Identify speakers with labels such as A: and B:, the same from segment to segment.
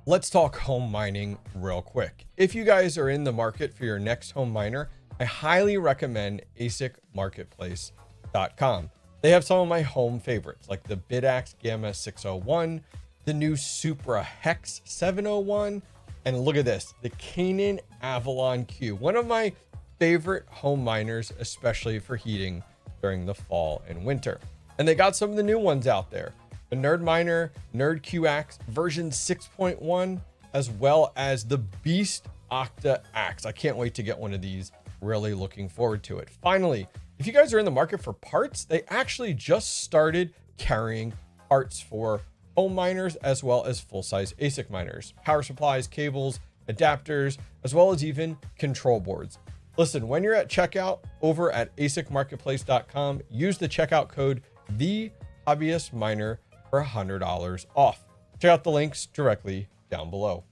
A: Let's talk home mining real quick. If you guys are in the market for your next home miner, I highly recommend asicmarketplace.com. They have some of my home favorites like the Bidax Gamma 601, the new Supra Hex 701, and look at this, the Canaan Avalon Q, one of my favorite home miners, especially for heating during the fall and winter. And they got some of the new ones out there. The Nerd Miner, Nerd QX version 6.1, as well as the Beast Octa Axe. I can't wait to get one of these. Really looking forward to it. Finally, if you guys are in the market for parts, they actually just started carrying parts for home miners as well as full-size ASIC miners, power supplies, cables, adapters, as well as even control boards. Listen, when you're at checkout over at asicmarketplace.com, use the checkout code TheHobbyistMiner for $100 off. Check out the links directly down below.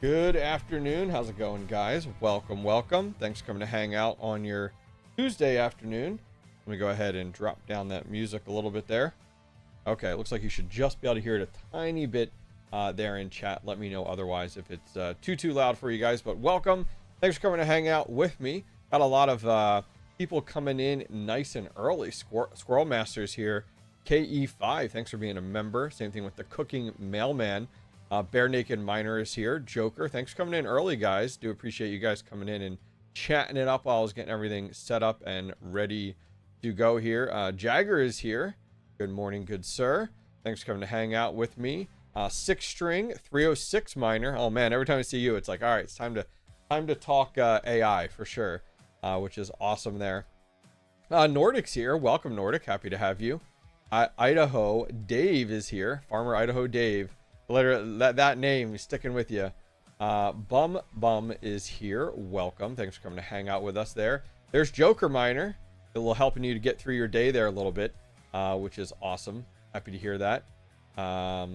A: Good afternoon. How's it going, guys? Welcome. Thanks for coming to hang out on your Tuesday afternoon. Let me go ahead and drop down that music a little bit there. Okay, it looks like you should just be able to hear it a tiny bit there in chat. Let me know otherwise if it's too loud for you guys, but welcome. Thanks for coming to hang out with me. Got a lot of people coming in nice and early. Squirrel Masters here. KE5, thanks for being a member. Same thing with the Cooking Mailman. Bare Naked Miner is here. Joker, thanks for coming in early, guys. Do appreciate you guys coming in and chatting it up while I was getting everything set up and ready to go here. Jagger is here. Good morning, good sir. Thanks for coming to hang out with me. Six String 306 Miner. Oh man, every time I see you, it's like, all right, it's time to talk AI for sure, which is awesome there. Nordic's here. Welcome, Nordic. Happy to have you. Idaho Dave is here. Farmer Idaho Dave. Literally, that name is sticking with you. Bum is here. Welcome. Thanks for coming to hang out with us there. There's Joker Miner. It will helping you to get through your day there a little bit, which is awesome. Happy to hear that,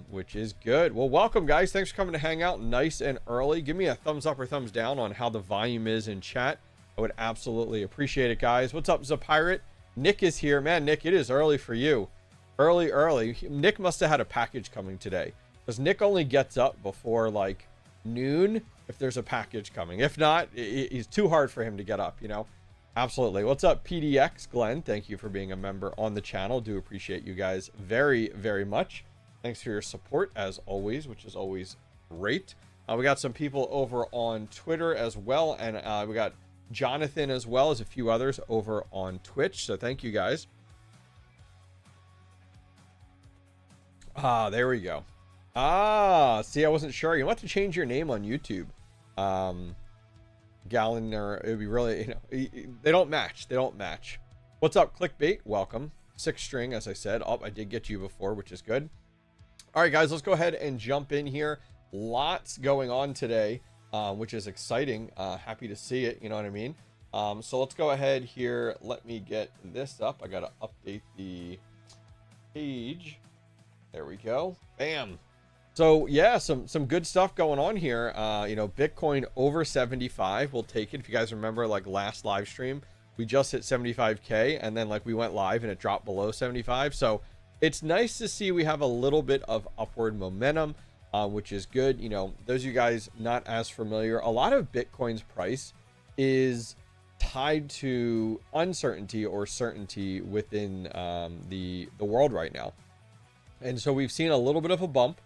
A: which is good. Well, welcome, guys. Thanks for coming to hang out nice and early. Give me a thumbs up or thumbs down on how the volume is in chat. I would absolutely appreciate it, guys. What's up, Zapirate? Nick is here. Man, Nick, it is early for you. Early. Nick must have had a package coming today. Because Nick only gets up before like noon if there's a package coming. If not, it's too hard for him to get up, you know? Absolutely. What's up, PDX? Glenn, thank you for being a member on the channel. Do appreciate you guys very, very much. Thanks for your support as always, which is always great. We got some people over on Twitter as well. And we got Jonathan as well as a few others over on Twitch. So thank you guys. There we go. See, I wasn't sure. You have to change your name on YouTube. Gallon, or it would be really, you know, they don't match. What's up, Clickbait? Welcome. Six String, as I said. Oh, I did get you before, which is good. All right, guys, let's go ahead and jump in here. Lots going on today, which is exciting. Happy to see it. You know what I mean? So let's go ahead here. Let me get this up. I got to update the page. There we go. Bam. So yeah, some good stuff going on here. You know, Bitcoin over 75. We'll take it. If you guys remember, like last live stream, we just hit 75K and then like we went live and it dropped below 75. So it's nice to see we have a little bit of upward momentum, which is good. You know, those of you guys not as familiar, a lot of Bitcoin's price is tied to uncertainty or certainty within the world right now. And so we've seen a little bit of a bump.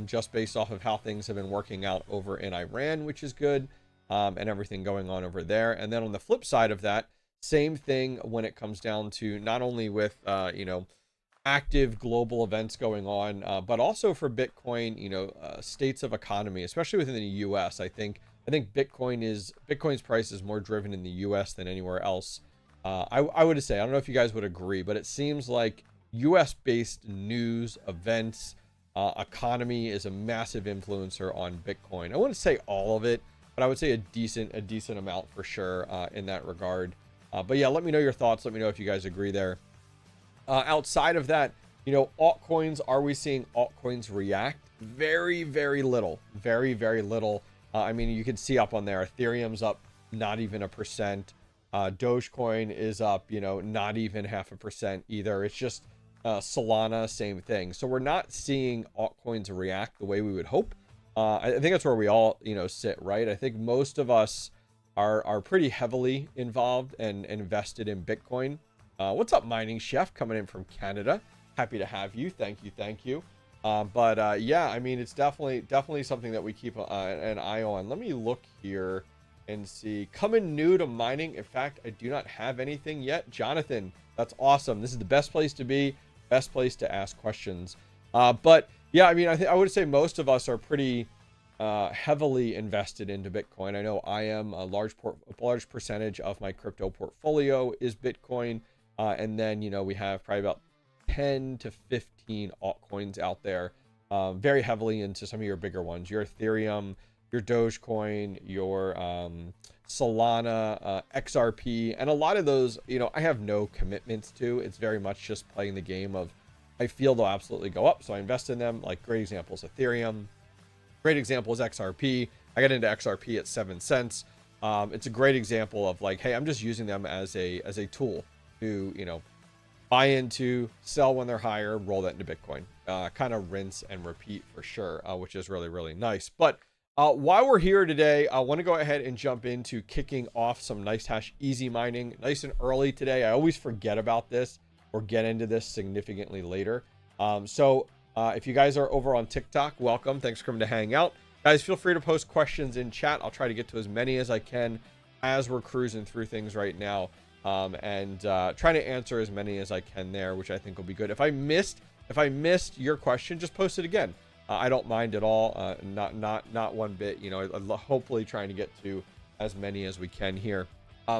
A: just based off of how things have been working out over in Iran, which is good, and everything going on over there. And then on the flip side of that, same thing when it comes down to not only with, active global events going on, but also for Bitcoin, states of economy, especially within the US. I think Bitcoin's price is more driven in the US than anywhere else. I would say, I don't know if you guys would agree, but it seems like US based news, events, economy is a massive influencer on Bitcoin. I wouldn't say all of it, but I would say a decent amount for sure, in that regard. But yeah, let me know your thoughts. Let me know if you guys agree there. Outside of that, altcoins, are we seeing altcoins react? Very, very little. Very, very little. I mean, you can see up on there, Ethereum's up not even 1%. Dogecoin is up, not even 0.5% either. It's just Solana, same thing. So we're not seeing altcoins react the way we would hope. I think that's where we all, sit, right? I think most of us are pretty heavily involved and invested in Bitcoin. What's up, Mining Chef, coming in from Canada? Happy to have you. Thank you. But yeah, I mean, it's definitely something that we keep an eye on. Let me look here and see. Coming new to mining. In fact, I do not have anything yet. Jonathan, that's awesome. This is the best place to be, best place to ask questions. But yeah, I mean, I would say most of us are pretty heavily invested into Bitcoin. I know I am. A large percentage of my crypto portfolio is Bitcoin. And then, we have probably about 10 to 15 altcoins out there, very heavily into some of your bigger ones, your Ethereum, your Dogecoin, your Solana, XRP, and a lot of those, I have no commitments to. It's very much just playing the game of, I feel they'll absolutely go up, so I invest in them. Like, great examples, Ethereum. Great example is XRP. I got into XRP at 7 cents. It's a great example of like, hey, I'm just using them as a tool to, buy into, sell when they're higher, roll that into Bitcoin. Kind of rinse and repeat for sure, which is really, really nice. But while we're here today, I want to go ahead and jump into kicking off some NiceHash easy mining nice and early today. I always forget about this or get into this significantly later. So if you guys are over on TikTok, welcome. Thanks for coming to hang out. Guys, feel free to post questions in chat. I'll try to get to as many as I can as we're cruising through things right now. And trying to answer as many as I can there, which I think will be good. If I missed your question, just post it again. I don't mind at all. Not one bit. Hopefully trying to get to as many as we can here.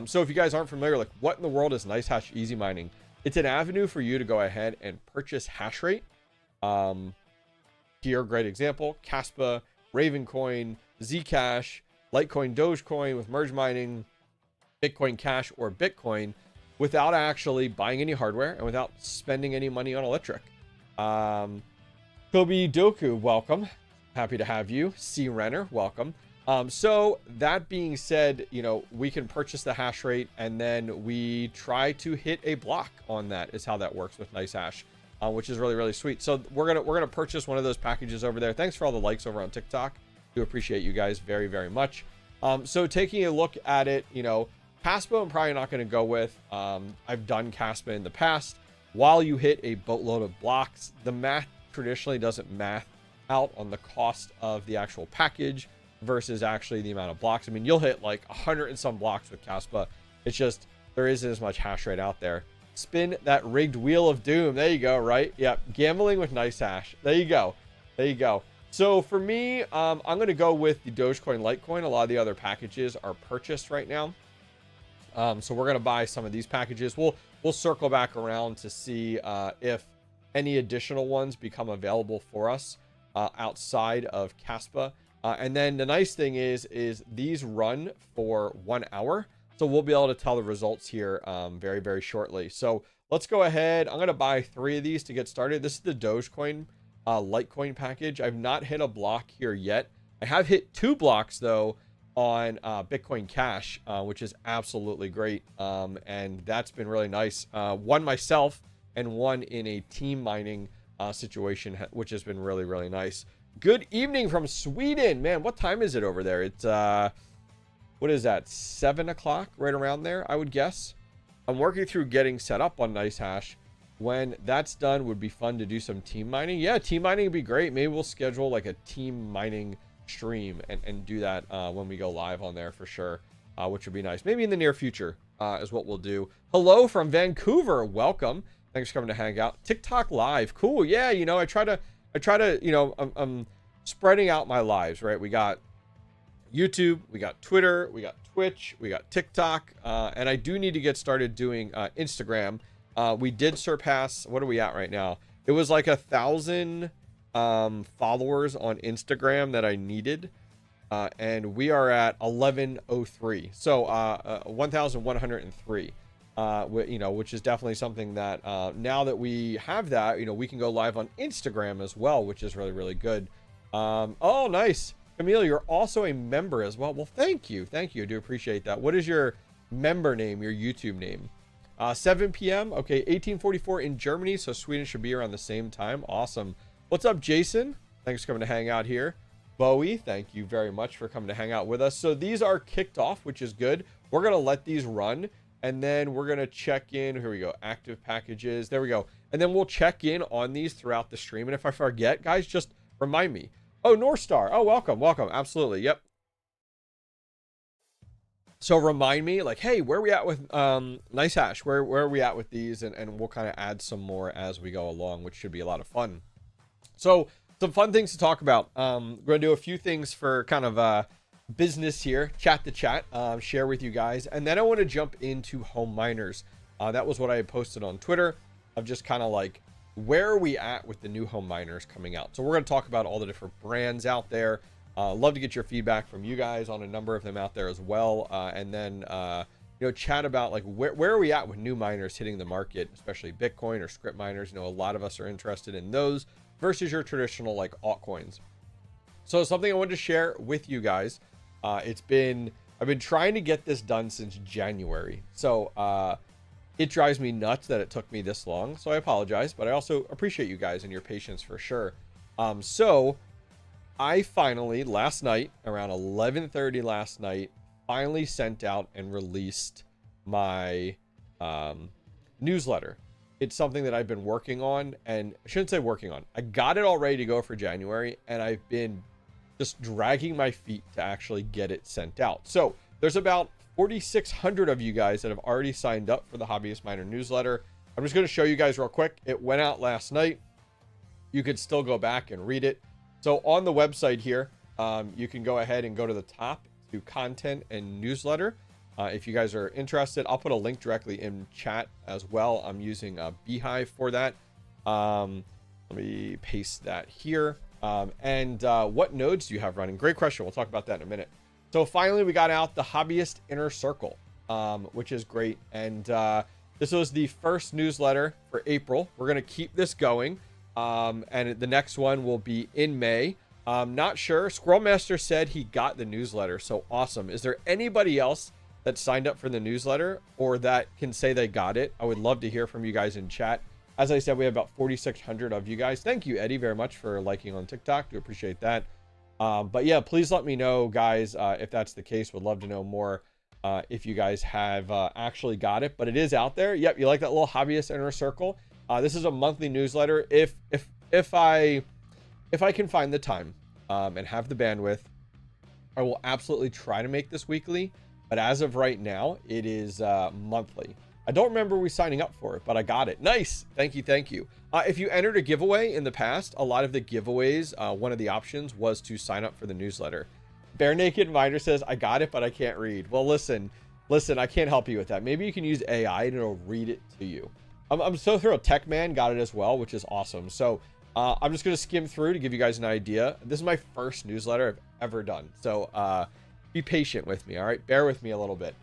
A: So if you guys aren't familiar, like, what in the world is NiceHash easy mining? It's an avenue for you to go ahead and purchase hash rate. Here, great example: Caspa, Ravencoin, Zcash, Litecoin, Dogecoin with merge mining, Bitcoin Cash, or Bitcoin, without actually buying any hardware and without spending any money on electric. Kobe Doku, welcome. Happy to have you. C Renner, welcome. So that being said, we can purchase the hash rate and then we try to hit a block on that, is how that works with NiceHash, which is really, really sweet. So we're gonna purchase one of those packages over there. Thanks for all the likes over on TikTok. Do appreciate you guys very, very much. So taking a look at it, Caspa I'm probably not going to go with. I've done Caspa in the past. While you hit a boatload of blocks, the math traditionally doesn't math out on the cost of the actual package versus actually the amount of blocks. I mean, you'll hit like 100 and some blocks with Caspa. It's just, there isn't as much hash rate out there. Spin that rigged wheel of doom. There you go, right? Yep. Gambling with NiceHash. There you go. So for me, I'm going to go with the Dogecoin, Litecoin. A lot of the other packages are purchased right now. So we're going to buy some of these packages. We'll circle back around to see if any additional ones become available for us outside of Caspa. And then the nice thing is these run for 1 hour. So we'll be able to tell the results here very, very shortly. So let's go ahead. I'm going to buy 3 of these to get started. This is the Dogecoin Litecoin package. I've not hit a block here yet. I have hit 2 blocks though on Bitcoin Cash, which is absolutely great. And that's been really nice. One myself and one in a team mining situation, which has been really, really nice. Good evening from Sweden. Man, what time is it over there? It's, what is that? 7 o'clock, right around there, I would guess. I'm working through getting set up on NiceHash. when that's done, would be fun to do some team mining. Yeah, team mining would be great. Maybe we'll schedule like a team mining stream and do that when we go live on there for sure, which would be nice. Maybe in the near future is what we'll do. Hello from Vancouver. Welcome. Thanks for coming to hang out. TikTok live. Cool. Yeah, you know, I try to, you know, I'm spreading out my lives, right? We got YouTube, we got Twitter, we got Twitch, we got TikTok, and I do need to get started doing Instagram. We did surpass, what are we at right now? It was like 1,000 followers on Instagram that I needed, and we are at 1103, so 1,103, you know, which is definitely something that now that we have that, you know, we can go live on Instagram as well, which is really, really good. Oh, nice. Camille, you're also a member as well. Well, thank you. Thank you. I do appreciate that. What is your member name, your YouTube name? 7 p.m. Okay, 1844 in Germany, so Sweden should be around the same time. Awesome. What's up, Jason? Thanks for coming to hang out here. Bowie, thank you very much for coming to hang out with us. So these are kicked off, which is good. We're going to let these run, and then we're going to check in. Here we go. Active packages. There we go. And then we'll check in on these throughout the stream. And if I forget, guys, just remind me. Oh, North Star. Oh, welcome. Welcome. Absolutely. Yep. So remind me, like, hey, where are we at with NiceHash? Where are we at with these? And we'll kind of add some more as we go along, which should be a lot of fun. So some fun things to talk about. We're going to do a few things for kind of business here, chat to chat, share with you guys. And then I want to jump into home miners. That was what I had posted on Twitter of just kind of like, where are we at with the new home miners coming out? So we're going to talk about all the different brands out there. Love to get your feedback from you guys on a number of them out there as well. And then, you know, chat about like, where are we at with new miners hitting the market, especially Bitcoin or Scrypt miners. You know, a lot of us are interested in those versus your traditional like altcoins. So something I wanted to share with you guys. I've been trying to get this done since January. So, it drives me nuts that it took me this long, so I apologize, but I also appreciate you guys and your patience for sure. So I finally, last night, around 11:30 last night, finally sent out and released my newsletter. It's something that I've been working on, and I shouldn't say working on. I got it all ready to go for January, and I've been just dragging my feet to actually get it sent out. So there's about 4,600 of you guys that have already signed up for the Hobbyist Miner newsletter. I'm just going to show you guys real quick. It went out last night. You could still go back and read it. So on the website here, you can go ahead and go to the top to content and newsletter. If you guys are interested, I'll put a link directly in chat as well. I'm using Beehive for that. Let me paste that here. What nodes do you have running? Great question. We'll talk about that in a minute. So finally, we got out the Hobbyist Inner Circle, which is great. And this was the first newsletter for April. We're going to keep this going. And the next one will be in May. Not sure. Squirrel Master said he got the newsletter. So awesome. Is there anybody else that signed up for the newsletter or that can say they got it? I would love to hear from you guys in chat. As I said, we have about 4,600 of you guys. Thank you, Eddie, very much for liking on TikTok. Do appreciate that. But yeah, please let me know, guys, if that's the case. Would love to know more if you guys have actually got it. But it is out there. Yep, you like that little Hobbyist Inner Circle? This is a monthly newsletter. If I can find the time and have the bandwidth, I will absolutely try to make this weekly. But as of right now, it is monthly. I don't remember we signing up for it, but I got it. Nice. Thank you. Thank you. If you entered a giveaway in the past, a lot of the giveaways, one of the options was to sign up for the newsletter. Bare Naked Miner says, I got it, but I can't read. Well, listen, I can't help you with that. Maybe you can use AI and it'll read it to you. I'm so thrilled. Tech Man got it as well, which is awesome. So I'm just going to skim through to give you guys an idea. This is my first newsletter I've ever done. So be patient with me. All right. Bear with me a little bit.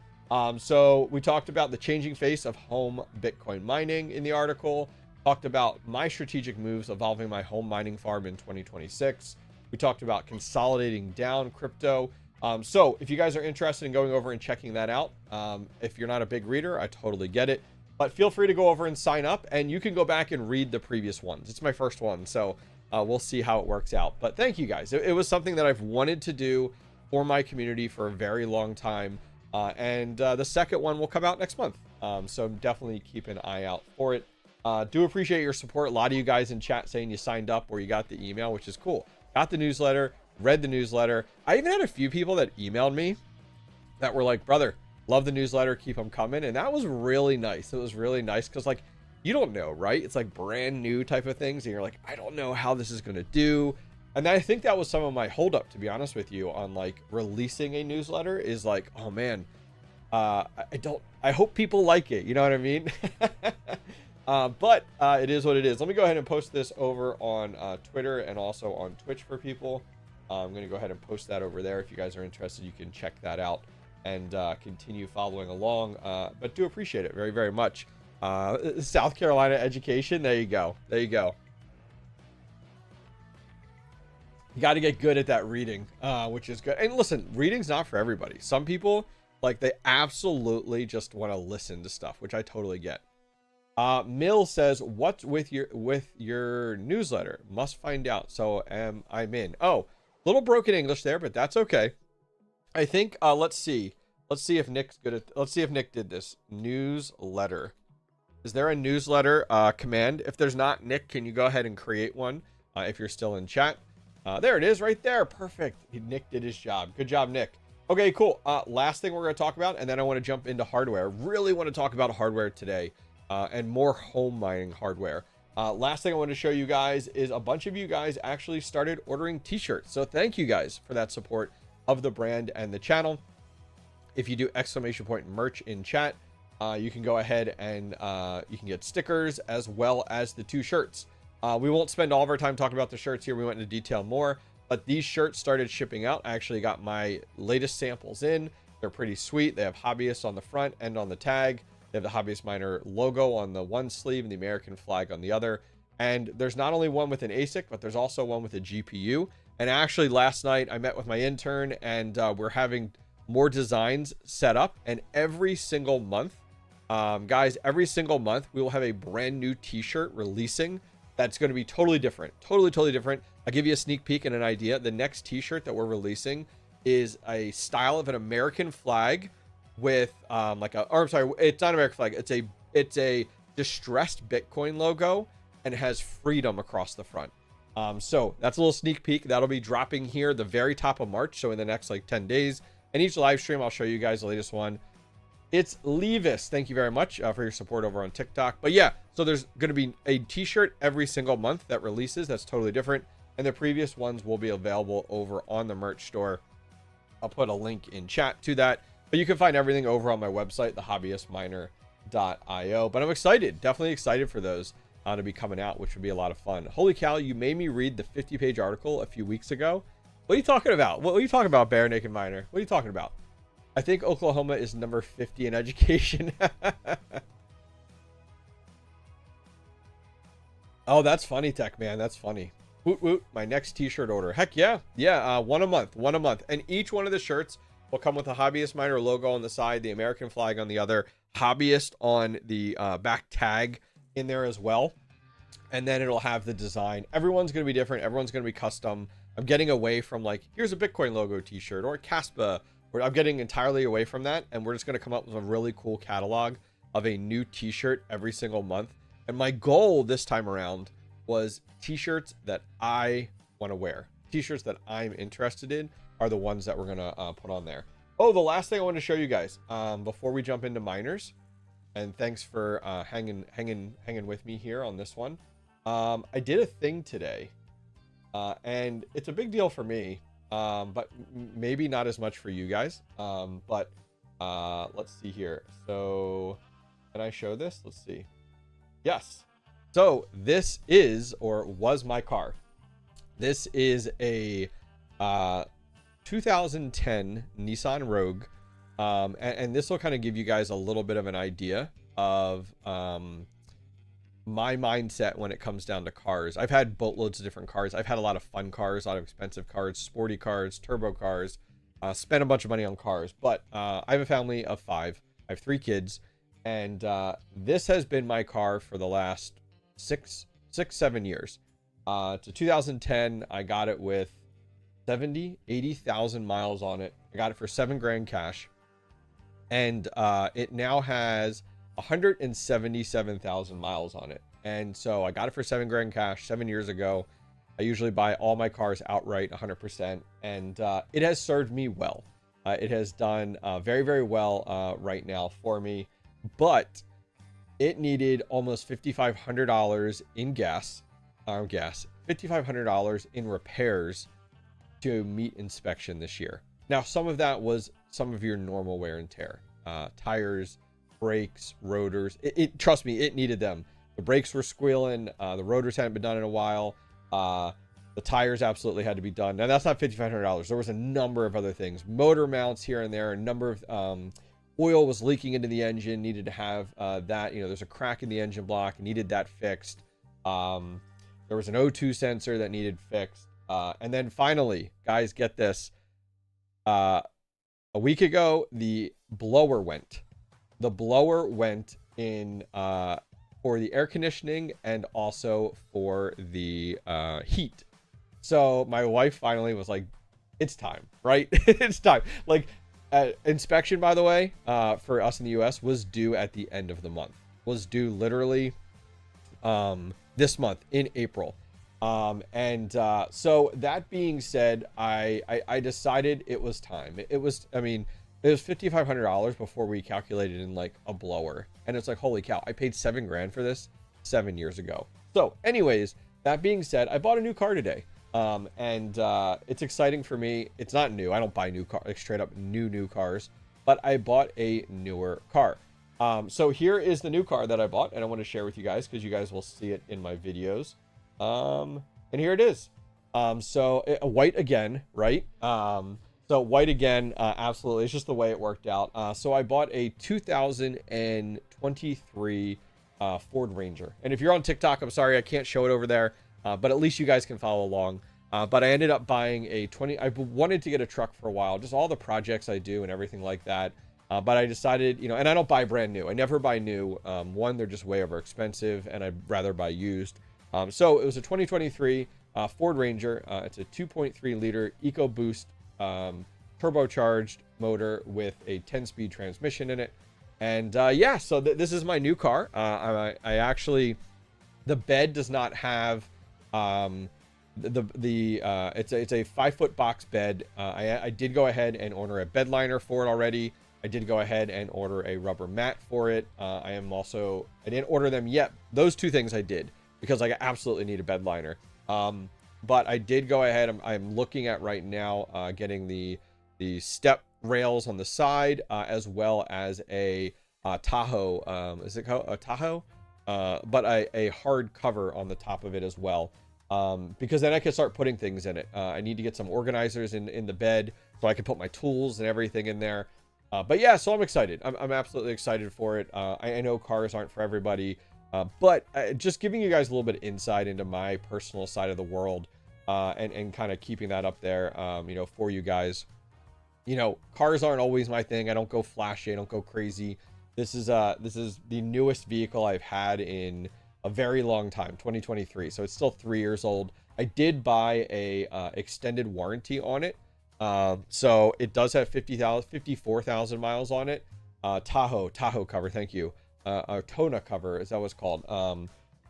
A: So we talked about the changing face of home Bitcoin mining in the article, talked about my strategic moves evolving my home mining farm in 2026. We talked about consolidating down crypto. So if you guys are interested in going over and checking that out, if you're not a big reader, I totally get it, but feel free to go over and sign up and you can go back and read the previous ones. It's my first one. So we'll see how it works out, but thank you guys. It was something that I've wanted to do for my community for a very long time. And the second one will come out next month. So definitely keep an eye out for it. Do appreciate your support. A lot of you guys in chat saying you signed up or you got the email, which is cool. Got the newsletter, read the newsletter. I even had a few people that emailed me that were like, brother, love the newsletter, keep them coming. And that was really nice. It was really nice because, like, you don't know, right? It's like brand new type of things. And you're like, I don't know how this is going to do. And I think that was some of my holdup, to be honest with you, on like releasing a newsletter is like, oh man, I hope people like it. You know what I mean? But it is what it is. Let me go ahead and post this over on Twitter and also on Twitch for people. I'm going to go ahead and post that over there. If you guys are interested, you can check that out and continue following along. But do appreciate it very, very much. South Carolina education. There you go. There you go. You got to get good at that reading, which is good. And listen, reading's not for everybody. Some people, like, they absolutely just want to listen to stuff, which I totally get. Mill says, what's with your newsletter? Must find out. So I'm in. Oh, little broken English there, but that's okay. I think, let's see if Nick's good at, let's see if Nick did this. Newsletter. Is there a newsletter command? If there's not, Nick, can you go ahead and create one if you're still in chat? There it is right there. Perfect. Nick did his job. Good job, Nick. Okay, cool. Last thing we're going to talk about, and then I want to jump into hardware. Really want to talk about hardware today and more home mining hardware. Last thing I want to show you guys is a bunch of you guys actually started ordering t-shirts. So thank you guys for that support of the brand and the channel. If you do ! merch in chat, you can go ahead and you can get stickers as well as the 2 shirts. We won't spend all of our time talking about the shirts here. We went into detail more, but these shirts started shipping out. I actually got my latest samples in. They're pretty sweet. They have Hobbyist on the front and on the tag. They have the Hobbyist Miner logo on the one sleeve and the American flag on the other. And there's not only one with an ASIC, but there's also one with a GPU. And actually last night I met with my intern and we're having more designs set up. And every single month, guys, every single month we will have a brand new t-shirt releasing. That's going to be totally different. Totally different. I'll give you a sneak peek and an idea. The next t-shirt that we're releasing is a style of an American flag with like a, or I'm sorry, it's not an American flag. It's a distressed Bitcoin logo and it has freedom across the front. So that's a little sneak peek. That'll be dropping here the very top of March. So in the next like 10 days, and each live stream, I'll show you guys the latest one. It's Levis. Thank you very much for your support over on TikTok. But yeah, so there's going to be a t-shirt every single month that releases. That's totally different. And the previous ones will be available over on the merch store. I'll put a link in chat to that. But you can find everything over on my website, thehobbyistminer.io. But I'm excited, definitely excited for those to be coming out, which would be a lot of fun. Holy cow, you made me read the 50-page article a few weeks ago. What are you talking about? What are you talking about, Bare Naked Miner? What are you talking about? I think Oklahoma is number 50 in education. Oh, that's funny, Tech Man. That's funny. Woot woot. My next t-shirt order. Heck yeah. Yeah, one a month. And each one of the shirts will come with a Hobbyist Miner logo on the side, the American flag on the other, Hobbyist on the back tag in there as well. And then it'll have the design. Everyone's going to be different. Everyone's going to be custom. I'm getting away from like, here's a Bitcoin logo t-shirt or a Caspa. I'm getting entirely away from that, and we're just going to come up with a really cool catalog of a new t-shirt every single month. And my goal this time around was t-shirts that I want to wear. T-shirts that I'm interested in are the ones that we're going to put on there. Oh, the last thing I want to show you guys before we jump into miners, and thanks for hanging with me here on this one. I did a thing today, and it's a big deal for me. But maybe not as much for you guys. But let's see here. So can I show this? Let's see. Yes. So this is, or was, my car. This is a 2010 Nissan Rogue. And this will kind of give you guys a little bit of an idea of my mindset when it comes down to cars. I've had boatloads of different cars. I've had a lot of fun cars, a lot of expensive cars, sporty cars, turbo cars, spent a bunch of money on cars. But I have a family of 5. I have 3 kids, and this has been my car for the last 7 years. To 2010, I got it with 80,000 miles on it. I got it for $7 grand cash, and it now has 177,000 miles on it. And so I got it for 7 grand cash 7 years ago. I usually buy all my cars outright 100%, and it has served me well. It has done very, very well right now for me, but it needed almost $5,500 in $5,500 in repairs to meet inspection this year. Now, some of that was some of your normal wear and tear, tires, brakes, rotors. Trust me, it needed them. The brakes were squealing. The rotors hadn't been done in a while. The tires absolutely had to be done. Now, that's not $5,500. There was a number of other things. Motor mounts here and there. A number of oil was leaking into the engine. Needed to have that. You know, there's a crack in the engine block. Needed that fixed. There was an O2 sensor that needed fixed. And then finally, guys, get this. A week ago, the blower went. The blower went in for the air conditioning and also for the heat. So my wife finally was like, it's time, right? It's time. Like, inspection, by the way, for us in the US was due at the end of the month. Was due literally this month in April. So that being said, I decided it was time. It was $5,500 before we calculated in like a blower. And it's like, holy cow, I paid 7 grand for this 7 years ago. So anyways, that being said, I bought a new car today. It's exciting for me. It's not new. I don't buy new car, like straight up new cars, but I bought a newer car. So here is the new car that I bought, and I want to share with you guys because you guys will see it in my videos. And here it is. White again, right? So white again, absolutely. It's just the way it worked out. So I bought a 2023 Ford Ranger. And if you're on TikTok, I'm sorry, I can't show it over there. But at least you guys can follow along. But I ended up buying I wanted to get a truck for a while, just all the projects I do and everything like that. But I decided, and I don't buy brand new. I never buy new. One, they're just way over expensive, and I'd rather buy used. So it was a 2023 Ford Ranger. It's a 2.3 liter EcoBoost turbocharged motor with a 10-speed transmission in it. And yeah, so this is my new car. I actually, the bed does not have it's a 5-foot box bed. I did go ahead and order a bed liner for it already. I did go ahead and order a rubber mat for it. I didn't order them yet. Those two things I did because I absolutely need a bed liner. But I did go ahead. I'm looking at right now getting the step rails on the side as well as a Tahoe. Is it called a Tahoe? But a hard cover on the top of it as well. Because then I can start putting things in it. I need to get some organizers in the bed so I can put my tools and everything in there. But yeah, so I'm excited. I'm absolutely excited for it. I know cars aren't for everybody, but just giving you guys a little bit of insight into my personal side of the world, and kind of keeping that up there, for you guys. Cars aren't always my thing. I don't go flashy. I don't go crazy. This is the newest vehicle I've had in a very long time, 2023. So it's still 3 years old. I did buy a extended warranty on it. So it does have 54,000 miles on it. Tahoe cover. Thank you. Tona cover is that what it's called.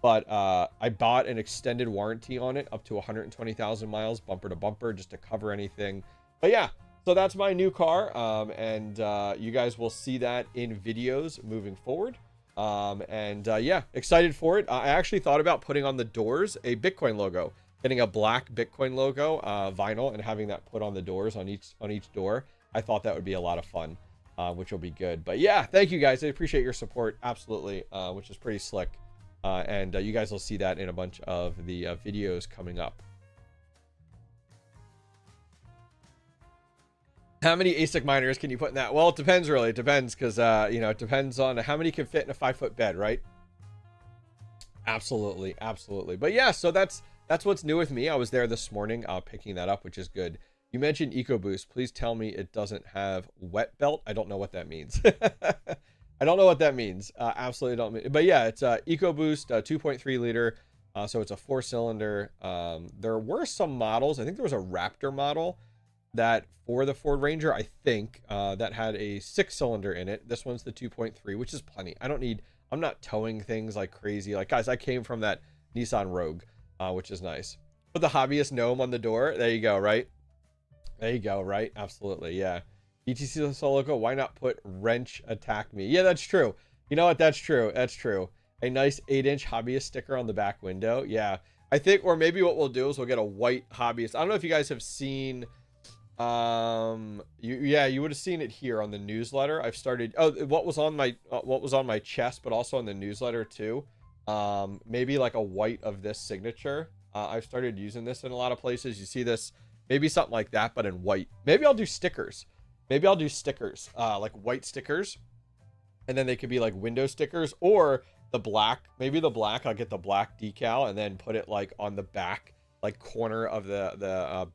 A: But I bought an extended warranty on it up to 120,000 miles, bumper to bumper, just to cover anything. But yeah, so that's my new car. And you guys will see that in videos moving forward. Yeah, excited for it. I actually thought about putting on the doors a Bitcoin logo, getting a black Bitcoin logo, vinyl, and having that put on the doors on each door. I thought that would be a lot of fun, which will be good. But yeah, thank you guys. I appreciate your support. Absolutely. Which is pretty slick. You guys will see that in a bunch of the videos coming up. How many ASIC miners can you put in that? Well, it depends, really. It depends because, it depends on how many can fit in a 5-foot bed, right? Absolutely. Absolutely. But yeah, so that's what's new with me. I was there this morning picking that up, which is good. You mentioned EcoBoost. Please tell me it doesn't have wet belt. I don't know what that means. I don't know what that means. Absolutely don't. But yeah, it's EcoBoost 2.3 liter. So it's a 4-cylinder. There were some models. I think there was a Raptor model that for the Ford Ranger, I think, that had a 6-cylinder in it. This one's the 2.3, which is plenty. I don't need I'm not towing things like crazy. Like, guys, I came from that Nissan Rogue, which is nice. Put the hobbyist gnome on the door. There you go, right? There you go, right? Absolutely, yeah. BTC Soloco, why not put wrench attack me? Yeah, that's true. You know what? That's true. That's true. A nice 8-inch hobbyist sticker on the back window. Yeah, I think, or maybe what we'll do is we'll get a white hobbyist. I don't know if you guys have seen, you would have seen it here on the newsletter. I've started, what was on my chest, but also on the newsletter too. Maybe like a white of this signature. I've started using this in a lot of places. You see this, maybe something like that, but in white. Maybe I'll do stickers. Maybe I'll do stickers, like white stickers, and then they could be like window stickers, or the black, maybe the black, I'll get the black decal and then put it like on the back, like corner of the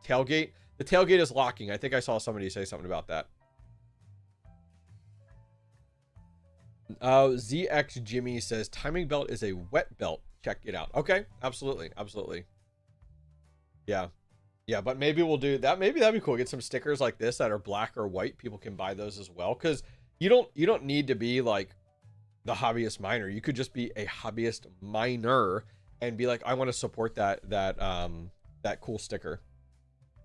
A: tailgate. The tailgate is locking. I think I saw somebody say something about that. ZX Jimmy says timing belt is a wet belt. Check it out. Okay, absolutely, absolutely. Yeah, yeah, but maybe we'll do that. Maybe that'd be cool. Get some stickers like this that are black or white. People can buy those as well, because you don't need to be like the hobbyist miner. You could just be a hobbyist miner and be like, I want to support that cool sticker.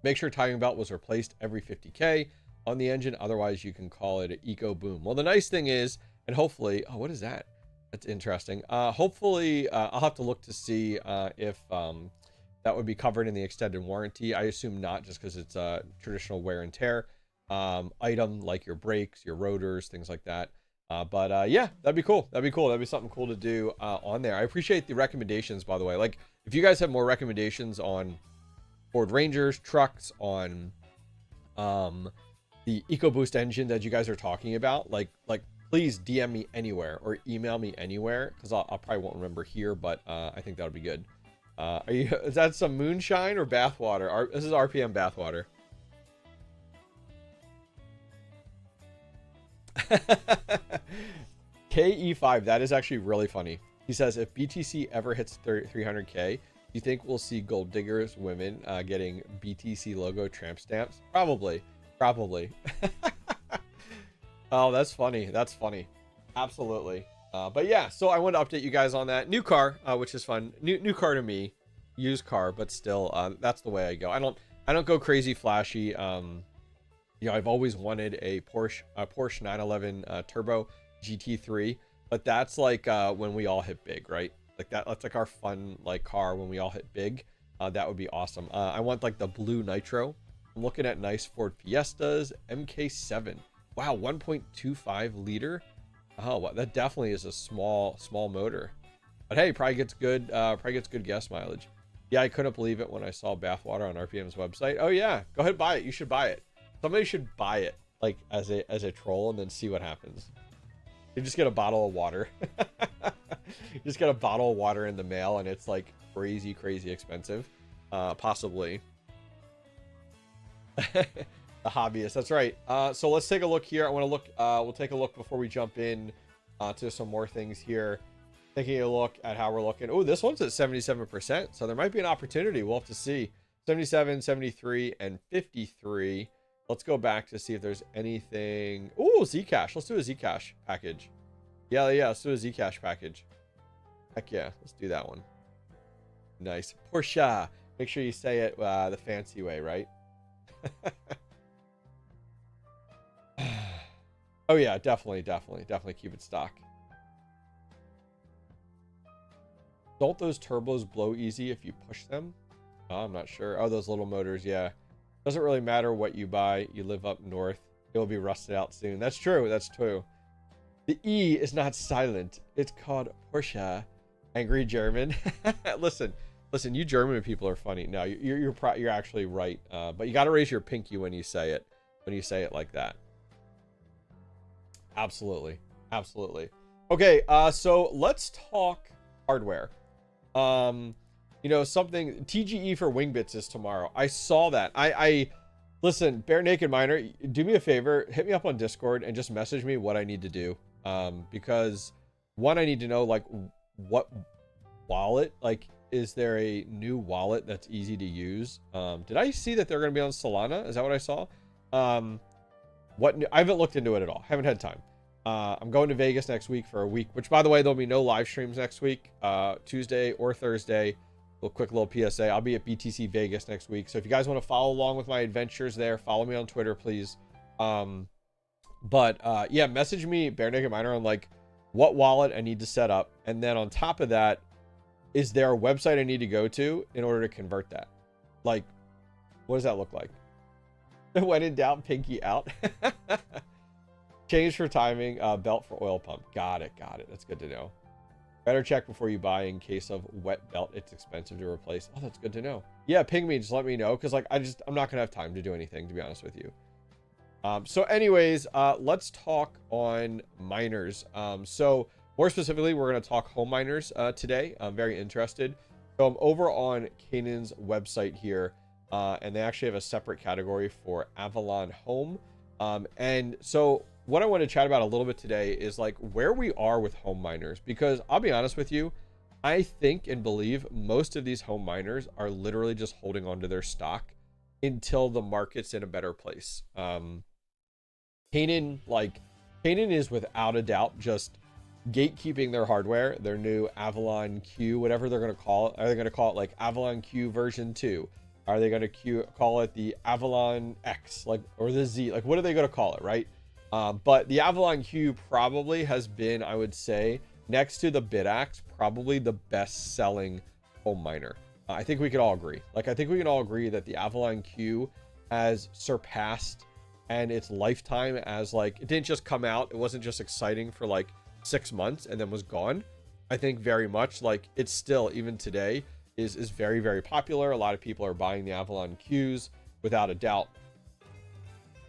A: Make sure timing belt was replaced every 50K on the engine. Otherwise, you can call it an eco boom. Well, the nice thing is, and hopefully, oh, what is that? That's interesting. Hopefully, I'll have to look to see if that would be covered in the extended warranty. I assume not, just because it's a traditional wear and tear item, like your brakes, your rotors, things like that. But yeah, that'd be cool. That'd be cool. That'd be something cool to do on there. I appreciate the recommendations, by the way. Like, if you guys have more recommendations on Ford Rangers, trucks, on the EcoBoost engine that you guys are talking about, like please DM me anywhere or email me anywhere, because I'll probably won't remember here, but I think that'll be good. Is that some moonshine or bathwater? This is RPM bathwater. KE5, that is actually really funny. He says, if BTC ever hits 300K, you think we'll see gold diggers women getting BTC logo tramp stamps? Probably. Oh, that's funny. That's funny. Absolutely. But yeah, so I wanted to update you guys on that new car, which is fun. New car to me, used car, but still, that's the way I go. I don't go crazy flashy. You know, I've always wanted a Porsche 911 Turbo GT3, but that's like when we all hit big, right? Like that's like our fun like car when we all hit big. That would be awesome. I want like the blue nitro. I'm looking at nice Ford Fiestas, MK7. Wow, 1.25 liter. Oh, well, that definitely is a small motor, but hey, probably gets good gas mileage. Yeah, I couldn't believe it when I saw bathwater on RPM's website. Oh yeah, go ahead, buy it. You should buy it. Somebody should buy it like as a troll and then see what happens. You just get a bottle of water. You just get a bottle of water in the mail, and it's like crazy expensive. Possibly. The hobbyist. That's right. So let's take a look here. I want to look. We'll take a look before we jump in to some more things here. Taking a look at how we're looking. Oh, this one's at 77%. So there might be an opportunity. We'll have to see. 77, 73, and 53. Let's go back to see if there's anything. Oh, Zcash. Let's do a Zcash package. Yeah. Let's do a Zcash package. Heck yeah. Let's do that one. Nice. Porsche. Make sure you say it the fancy way, right? Oh yeah, definitely keep it stock. Don't those turbos blow easy if you push them? Oh, I'm not sure. Oh, those little motors, yeah. Doesn't really matter what you buy. You live up north. It will be rusted out soon. That's true. That's true. The E is not silent. It's called Porsche. Angry German. Listen, you German people are funny. No, you're actually right. But you got to raise your pinky when you say it. When you say it like that. Absolutely. Okay. So let's talk hardware. You know, something TGE for Wingbits is tomorrow. I saw that. I listen, Bare Naked Miner, do me a favor, hit me up on Discord and just message me what I need to do. Because one, I need to know like what wallet, like, is there a new wallet that's easy to use? Did I see that they're going to be on Solana? Is that what I saw? I haven't looked into it at all. Haven't had time. I'm going to Vegas next week for a week, which, by the way, there'll be no live streams next week, Tuesday or Thursday. A quick little PSA. I'll be at BTC Vegas next week. So if you guys want to follow along with my adventures there, follow me on Twitter, please. Yeah, message me, Bare Naked Miner, on like what wallet I need to set up. And then on top of that, is there a website I need to go to in order to convert that? Like, what does that look like? When in doubt, pinky out. Change for timing, belt for oil pump. Got it. That's good to know. Better check before you buy in case of wet belt. It's expensive to replace. Oh, that's good to know. Yeah, ping me. Just let me know. Because like I'm not going to have time to do anything, to be honest with you. So anyways, let's talk on miners. So more specifically, we're going to talk home miners today. I'm very interested. So I'm over on Canaan's website here. And they actually have a separate category for Avalon Home. And so what I want to chat about a little bit today is like where we are with home miners, because I'll be honest with you, I think and believe most of these home miners are literally just holding on to their stock until the market's in a better place. Canaan is without a doubt just gatekeeping their hardware, their new Avalon Q, whatever they're going to call it. Are they going to call it like Avalon Q version 2? Are they going to call it the Avalon X, like, or the Z? Like, what are they going to call it, right? But the Avalon Q probably has been, I would say, next to the BitAxe, probably the best-selling home miner. I think we could all agree. Like, I think we can all agree that the Avalon Q has surpassed, and its lifetime as, like, it didn't just come out. It wasn't just exciting for, like, 6 months and then was gone. I think very much, like, it's still, even today, is very, very popular. A lot of people are buying the Avalon Qs, without a doubt.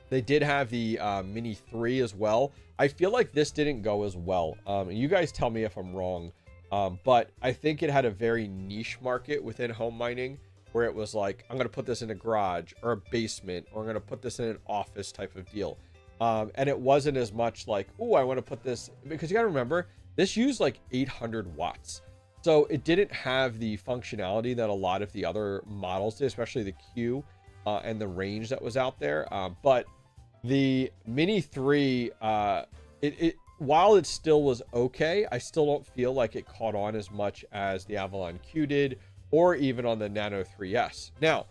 A: They did have the Mini 3 as well. I feel like this didn't go as well. You guys tell me if I'm wrong. But I think it had a very niche market within home mining, where it was like, I'm going to put this in a garage or a basement, or I'm going to put this in an office type of deal. And it wasn't as much like, oh, I want to put this, because you got to remember, this used like 800 watts. So it didn't have the functionality that a lot of the other models did, especially the Q and the range that was out there. But the Mini 3, while it still was okay, I still don't feel like it caught on as much as the Avalon Q did, or even on the Nano 3S. Now,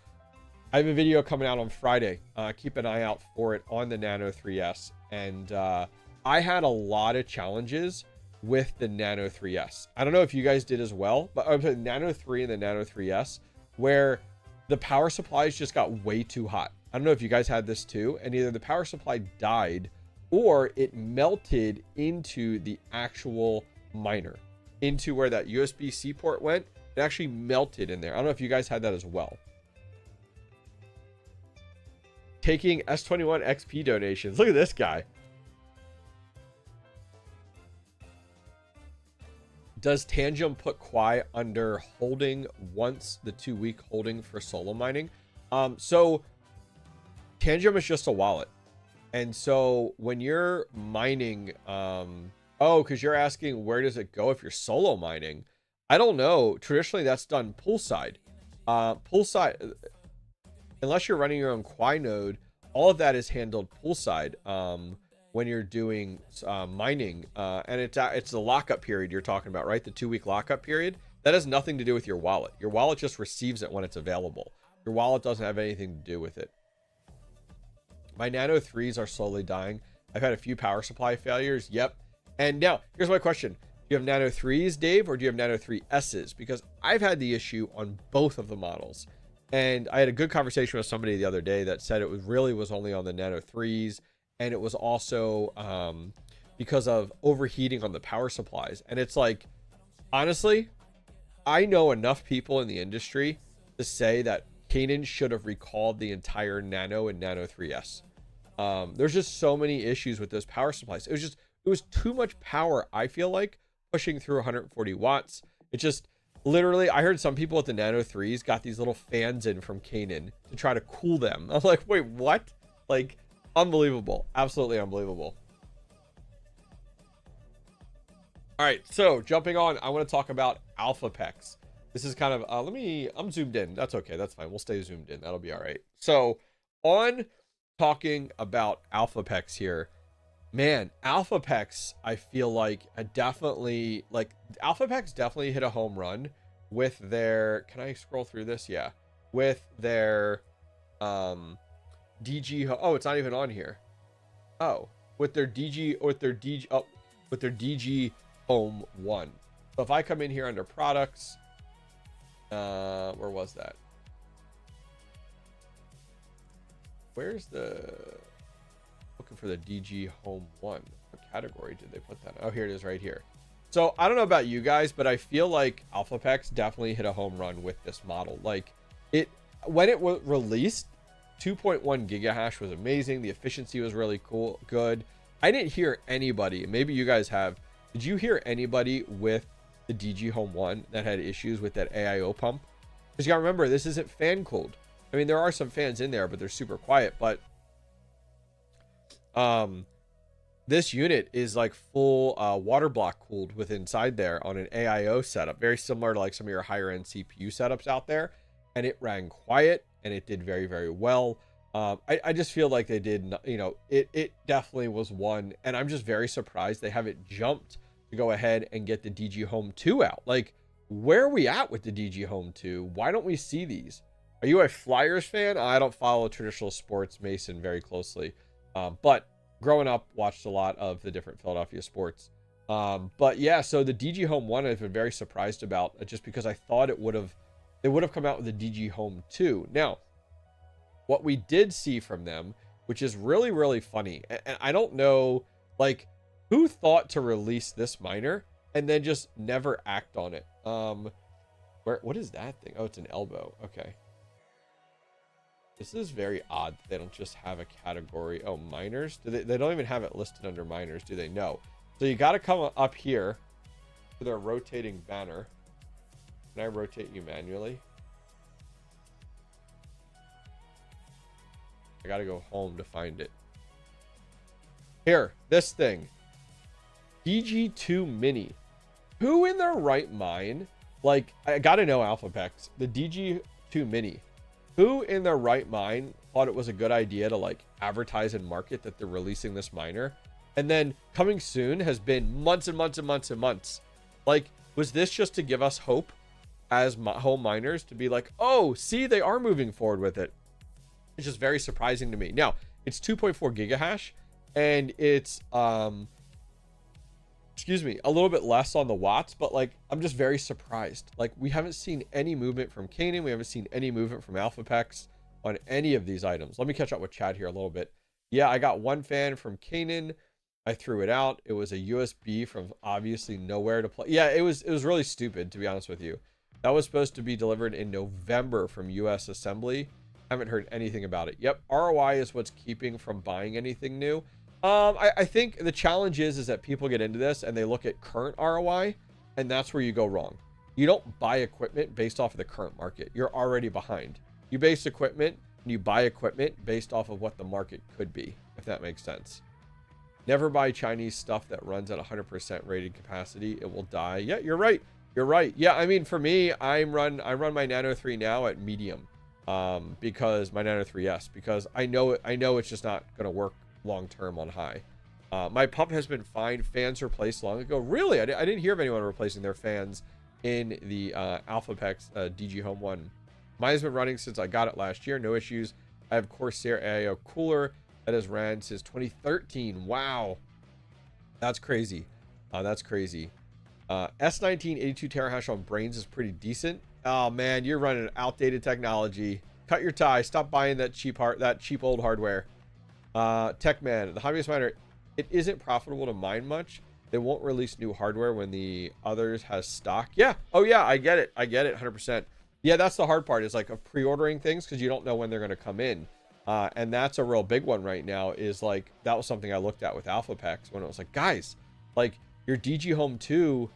A: I have a video coming out on Friday. Keep an eye out for it on the Nano 3S. And I had a lot of challenges with the Nano 3S. I don't know if you guys did as well, but I'm saying Nano 3 and the Nano 3S, where the power supplies just got way too hot. I don't know if you guys had this too, and either the power supply died or it melted into the actual miner, into where that USB-C port went. It actually melted in there. I don't know if you guys had that as well. Taking S21 XP donations. Look at this guy. Does Tangent put Quai under holding once the 2-week holding for solo mining? So Tangent is just a wallet. And so when you're mining, because you're asking where does it go if you're solo mining? I don't know. Traditionally, that's done poolside. Poolside, unless you're running your own Quai node, all of that is handled poolside. When you're doing mining, and it's the lockup period you're talking about, right? The 2-week lockup period. That has nothing to do with your wallet. Your wallet just receives it when it's available. Your wallet doesn't have anything to do with it. My Nano 3s are slowly dying. I've had a few power supply failures. Yep. And now, here's my question. Do you have Nano 3s, Dave, or do you have Nano 3Ss? Because I've had the issue on both of the models. And I had a good conversation with somebody the other day that said it was only on the Nano 3s. And it was also because of overheating on the power supplies. And it's like, honestly, I know enough people in the industry to say that Canaan should have recalled the entire Nano and Nano 3S. There's just so many issues with those power supplies. It was too much power, I feel like, pushing through 140 watts. It just, literally, I heard some people with the Nano 3s got these little fans in from Canaan to try to cool them. I was like, wait, what? Like, unbelievable. Absolutely unbelievable. All right, so jumping on, I want to talk about AlphaPex. This is kind of, I'm zoomed in. That's okay. That's fine. We'll stay zoomed in. That'll be all right. So on talking about AlphaPex here, Man, AlphaPex, I feel like AlphaPex definitely hit a home run with their, can I scroll through this? Yeah. With their DG, oh, it's not even on here. Oh, with their DG, with their DG Home 1. So if I come in here under products, where was that? Where's the, looking for the DG Home 1. What category did they put that in? Oh, here it is right here. So I don't know about you guys, but I feel like AlphaPex definitely hit a home run with this model. Like when it was released, 2.1 gigahash was amazing. The efficiency was really good. I didn't hear anybody, maybe you guys have. Did you hear anybody with the DG Home 1 that had issues with that AIO pump? Because you gotta remember, this isn't fan cooled. I mean, there are some fans in there, but they're super quiet. But this unit is like full water block cooled with inside there on an AIO setup, very similar to like some of your higher end CPU setups out there. And it ran quiet and it did very, very well. I just feel like they did, you know, it definitely was one. And I'm just very surprised they haven't jumped to go ahead and get the DG Home 2 out. Like, where are we at with the DG Home 2? Why don't we see these? Are you a Flyers fan? I don't follow traditional sports, Mason, very closely. But growing up, watched a lot of the different Philadelphia sports. But yeah, so the DG Home 1 I've been very surprised about, just because I thought they would have come out with the DG Home 2. Now, what we did see from them, which is really, really funny, and I don't know, like, who thought to release this miner and then just never act on it? What is that thing? Oh, it's an elbow. Okay. This is very odd. They don't just have a category. Oh, miners? They don't even have it listed under miners, do they? No. So you got to come up here to their rotating banner. Can I rotate you manually? I got to go home to find it. Here, this thing. DG2 Mini. Who in their right mind? Like, I got to know AlphaPex. The DG2 Mini. Who in their right mind thought it was a good idea to like advertise and market that they're releasing this miner? And then coming soon has been months and months and months and months. Like, was this just to give us hope as home miners to be like, oh, see, they are moving forward with it? It's just very surprising to me. Now, it's 2.4 gigahash and it's, excuse me, a little bit less on the watts, but like, I'm just very surprised. Like, we haven't seen any movement from Canaan. We haven't seen any movement from AlphaPex on any of these items. Let me catch up with Chad here a little bit. Yeah, I got one fan from Canaan. I threw it out. It was a USB from obviously nowhere to play. Yeah, it was really stupid, to be honest with you. That was supposed to be delivered in November from US Assembly. Haven't heard anything about it. Yep, ROI is what's keeping from buying anything new. I think the challenge is that people get into this and they look at current ROI, and that's where you go wrong. You don't buy equipment based off of the current market. You're already behind. You base equipment and you buy equipment based off of what the market could be, if that makes sense. Never buy Chinese stuff that runs at 100% rated capacity. It will die. Yeah, you're right. You're right. Yeah, I mean, for me, I run my Nano 3 now at medium, because my Nano 3S, because I know it's just not going to work long term on high. My pump has been fine. Fans replaced long ago. Really, I didn't hear of anyone replacing their fans in the AlphaPex DG Home 1. Mine's been running since I got it last year. No issues. I have Corsair AIO cooler that has ran since 2013. Wow, that's crazy. That's crazy. S19 82 terahash on brains is pretty decent. Oh man, you're running outdated technology. Cut your tie. Stop buying that cheap old hardware. Techman, the Hobbyist miner, it isn't profitable to mine much. They won't release new hardware when the others has stock. Yeah. Oh yeah, I get it. 100%. Yeah, that's the hard part, is like of pre-ordering things, because you don't know when they're going to come in. And that's a real big one right now, is like, that was something I looked at with AlphaPex when it was like, guys, like your DG Home 2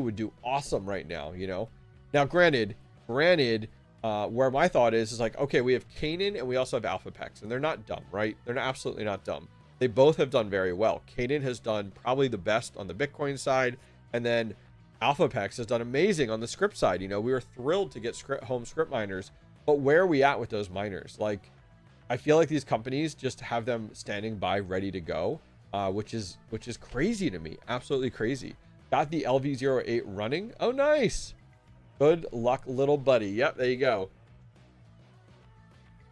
A: would do awesome right now, you know? Now, granted, where my thought is like, okay, we have Canaan and we also have AlphaPex, and they're not dumb, right? They're not, absolutely not dumb. They both have done very well. Canaan has done probably the best on the Bitcoin side, and then AlphaPex has done amazing on the Scrypt side. You know, we were thrilled to get home Scrypt miners, but where are we at with those miners? Like, I feel like these companies just have them standing by ready to go, which is crazy to me. Absolutely crazy. Got the LV08 running. Oh, nice. Good luck, little buddy. Yep, there you go.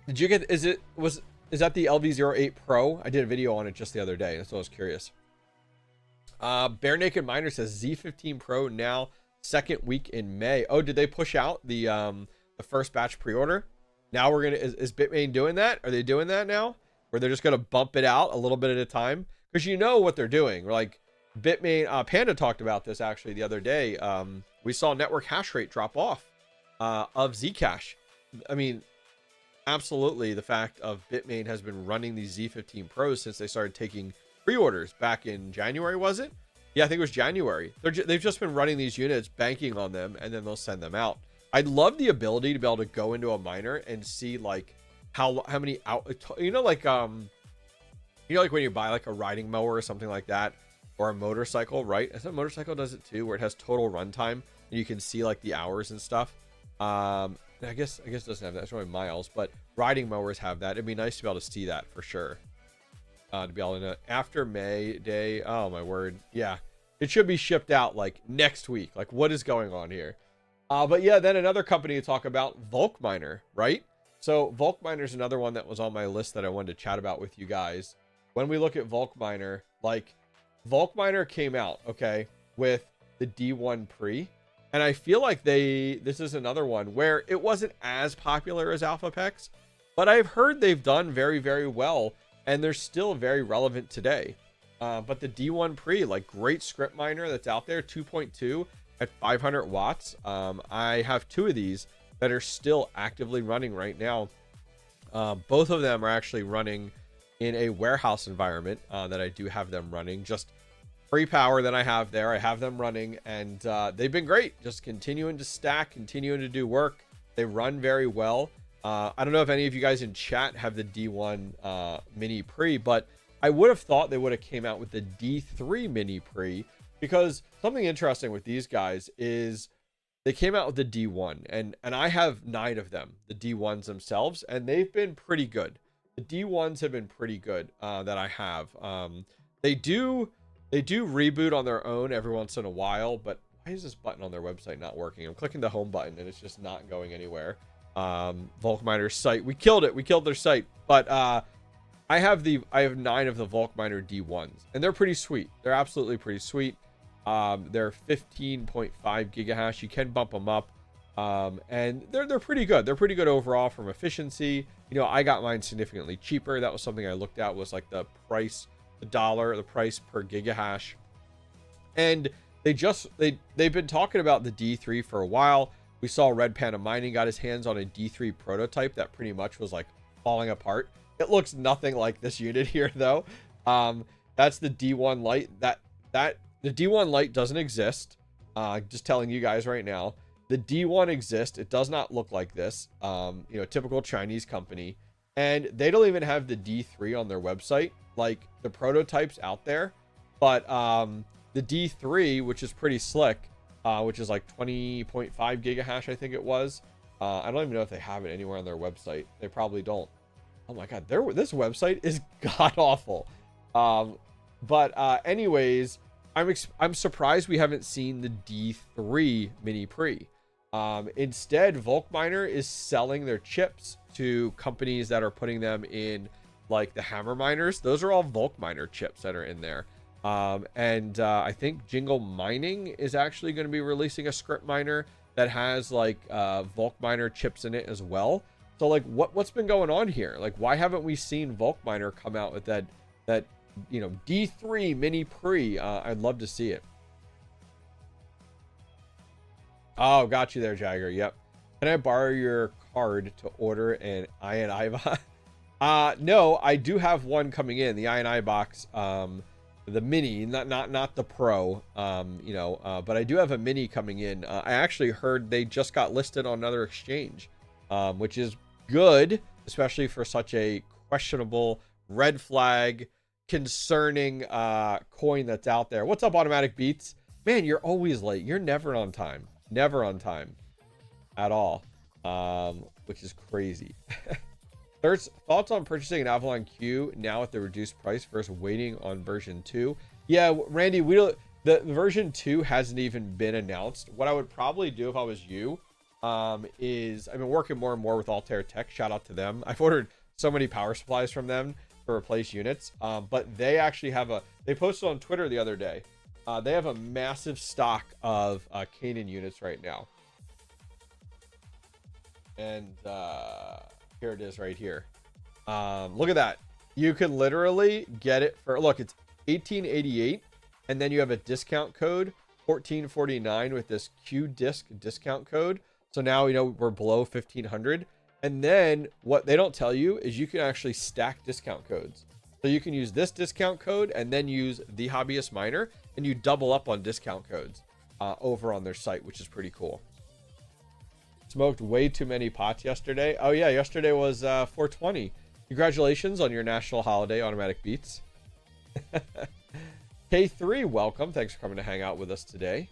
A: Did you get, is that the LV08 Pro? I did a video on it just the other day. That's what I was curious. Bare Naked Miner says Z15 Pro now second week in May. Oh, did they push out the first batch pre-order? Now we're gonna, is Bitmain doing that? Are they doing that now? Where they're just gonna bump it out a little bit at a time? Because you know what they're doing. Like Bitmain, Panda talked about this actually the other day. We saw network hash rate drop off of Zcash. I mean, absolutely, the fact of Bitmain has been running these Z15 Pros since they started taking pre-orders back in January, was it? Yeah, I think it was January. They've just been running these units, banking on them, and then they'll send them out. I'd love the ability to be able to go into a miner and see like how many out, you know, like when you buy like a riding mower or something like that, or a motorcycle, right? I think a motorcycle does it too, where it has total runtime and you can see like the hours and stuff. I guess it doesn't have that. It's only miles, but riding mowers have that. It'd be nice to be able to see that for sure. To be able to, after May Day. Oh my word. Yeah. It should be shipped out like next week. Like what is going on here? But yeah, then another company to talk about, Volk Miner, right? So Volk Miner is another one that was on my list that I wanted to chat about with you guys. When we look at Volk Miner, like Volk Miner came out, okay, with the D1 pre. And I feel like this is another one where it wasn't as popular as AlphaPex, but I've heard they've done very, very well, and they're still very relevant today. But the D1 pre, like great Scrypt miner that's out there, 2.2 at 500 watts. I have two of these that are still actively running right now. Both of them are actually running in a warehouse environment that I do have them running. Just free power that I have there. I have them running, and they've been great. Just continuing to stack, continuing to do work. They run very well. I don't know if any of you guys in chat have the D1 mini pre, but I would have thought they would have came out with the D3 mini pre, because something interesting with these guys is they came out with the D1, and I have 9 of them, the D1s themselves, and they've been pretty good. The D1s have been pretty good that I have. They do reboot on their own every once in a while, but why is this button on their website not working? I'm clicking the home button and it's just not going anywhere. Volk Miner's site, we killed it. We killed their site, but I have 9 of the Volk Miner D1s, and they're pretty sweet. They're absolutely pretty sweet. They're 15.5 gigahash. You can bump them up, and they're pretty good. They're pretty good overall from efficiency. You know, I got mine significantly cheaper. That was something I looked at, was like the price, the price per gigahash. And they've been talking about the D3 for a while. We saw Red Panda Mining got his hands on a D3 prototype that pretty much was like falling apart. It looks nothing like this unit here though. That's the D1 Lite. The D1 Lite doesn't exist. Just telling you guys right now. The D1 exists. It does not look like this. You know, typical Chinese company. And they don't even have the D3 on their website. Like the prototypes out there. But the D3, which is pretty slick, which is like 20.5 gigahash, I think it was. I don't even know if they have it anywhere on their website. They probably don't. Oh my god, this website is god awful. Anyways, I'm surprised we haven't seen the D3 mini pre. Instead, Volk Miner is selling their chips to companies that are putting them in like the hammer miners. Those are all Volk Miner chips that are in there. I think Jingle Mining is actually going to be releasing a Scrypt miner that has like Volk Miner chips in it as well. So like what's been going on here? Like why haven't we seen Volk Miner come out with that you know, D3 mini pre? I'd love to see it. Oh, got you there, Jagger. Yep. Can I borrow your card to order an INI box? No, I do have one coming in, the INI box, the mini, not the pro, you know, but I do have a mini coming in. I actually heard they just got listed on another exchange, which is good, especially for such a questionable, red flag, concerning coin that's out there. What's up, Automatic Beats? Man, you're always late. You're never on time. Never on time at all, which is crazy. Thoughts on purchasing an Avalon Q now at the reduced price versus waiting on version 2? Yeah, Randy, the version 2 hasn't even been announced. What I would probably do if I was you is I've been working more and more with Altair Tech. Shout out to them. I've ordered so many power supplies from them to replace units. But they actually have they posted on Twitter the other day. They have a massive stock of Canaan units right now. And here it is right here. Look at that. You can literally get it for, look, it's 1888. And then you have a discount code, 1449 with this Q disc discount code. So now, we're below 1500. And then what they don't tell you is you can actually stack discount codes. So you can use this discount code and then use the Hobbyist miner, and you double up on discount codes over on their site, which is pretty cool. Smoked way too many pots yesterday. Oh yeah, yesterday was 420. Congratulations on your national holiday, Automatic Beats. K3, welcome. Thanks for coming to hang out with us today.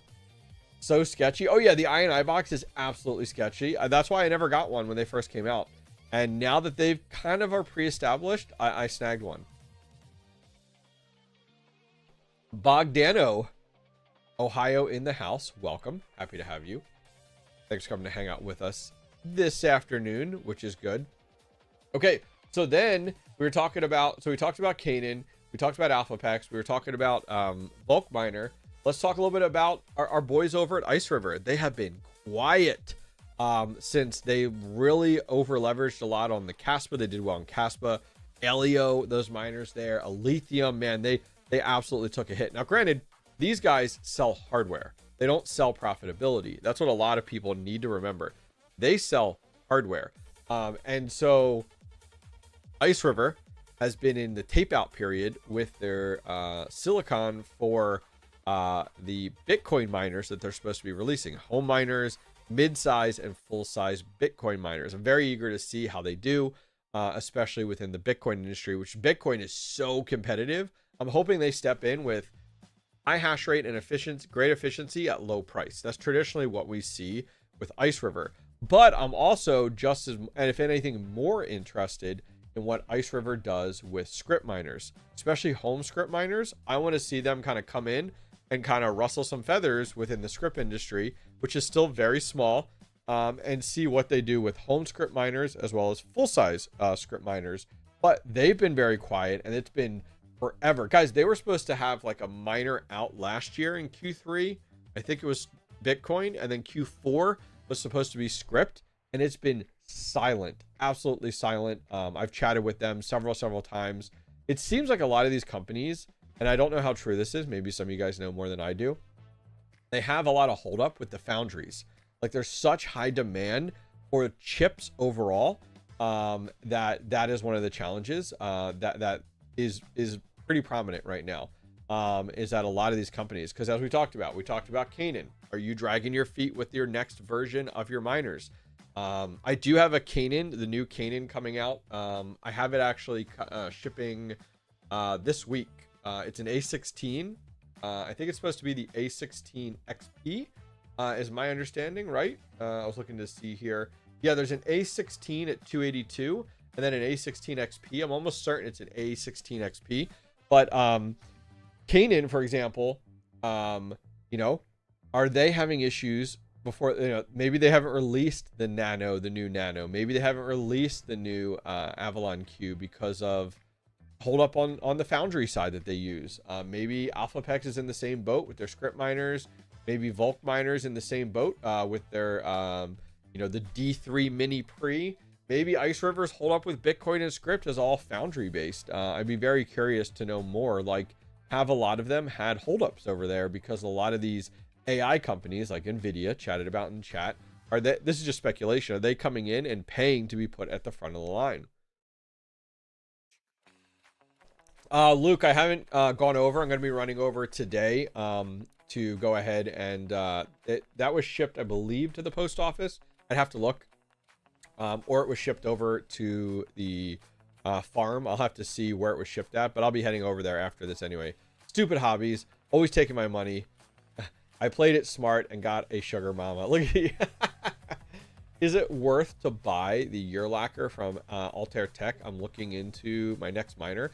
A: So sketchy. Oh yeah, the INI box is absolutely sketchy. That's why I never got one when they first came out. And now that they've kind of are pre-established, I snagged one. Bogdano, Ohio in the house. Welcome. Happy to have you. Thanks for coming to hang out with us this afternoon, which is good. Okay, so then we talked about Canaan. We talked about AlphaPax. We were talking about Bulk Miner. Let's talk a little bit about our boys over at Ice River. They have been quiet since they really over leveraged a lot on the Caspa. They did well on Caspa. Elio, those miners there. Alithium, man, they absolutely took a hit. Now, granted, these guys sell hardware. They don't sell profitability. That's what a lot of people need to remember. They sell hardware. And so Ice River has been in the tape out period with their silicon for the Bitcoin miners that they're supposed to be releasing. Home miners, mid-size and full-size Bitcoin miners. I'm very eager to see how they do, especially within the Bitcoin industry, which Bitcoin is so competitive. I'm hoping they step in with high hash rate and great efficiency at low price. That's traditionally what we see with Ice River. But I'm also just as, and if anything, more interested in what Ice River does with Scrypt miners, especially home Scrypt miners. I want to see them kind of come in and kind of rustle some feathers within the Scrypt industry, which is still very small, and see what they do with home Scrypt miners as well as full-size Scrypt miners. But they've been very quiet, and it's been forever. Guys, they were supposed to have like a miner out last year in Q3. I think it was Bitcoin, and then Q4 was supposed to be Scrypt, and it's been silent, absolutely silent. I've chatted with them several times. It seems like a lot of these companies, and I don't know how true this is, maybe some of you guys know more than I do, they have a lot of holdup with the foundries. Like, there's such high demand for chips overall, that is one of the challenges that is pretty prominent right now, is that a lot of these companies, because as we talked about Canaan. Are you dragging your feet with your next version of your miners? I do have a Canaan, the new Canaan coming out. I have it actually shipping this week. It's an A16. I think it's supposed to be the A16 XP, is my understanding, right? I was looking to see here. Yeah, there's an A16 at 282 and then an A16 XP. I'm almost certain it's an A16 XP. But Canaan, for example, are they having issues before, maybe they haven't released the Nano, the new Nano. Maybe they haven't released the new Avalon Q because of hold up on the foundry side that they use. Maybe AlphaPex is in the same boat with their Scrypt miners. Maybe Volk miners in the same boat with their, the D3 Mini Pre. Maybe Ice River's hold up with Bitcoin and Scrypt is all foundry based. I'd be very curious to know more. Like, have a lot of them had holdups over there because a lot of these AI companies like Nvidia chatted about in chat this is just speculation. Are they coming in and paying to be put at the front of the line? Luke, I haven't gone over. I'm going to be running over today to go ahead and that was shipped, I believe, to the post office. I'd have to look, or it was shipped over to the farm. I'll have to see where it was shipped at, but I'll be heading over there after this anyway. Stupid hobbies, always taking my money. I played it smart and got a sugar mama. Look at you. Is it worth to buy the year lacquer from Altair Tech? I'm looking into my next miner.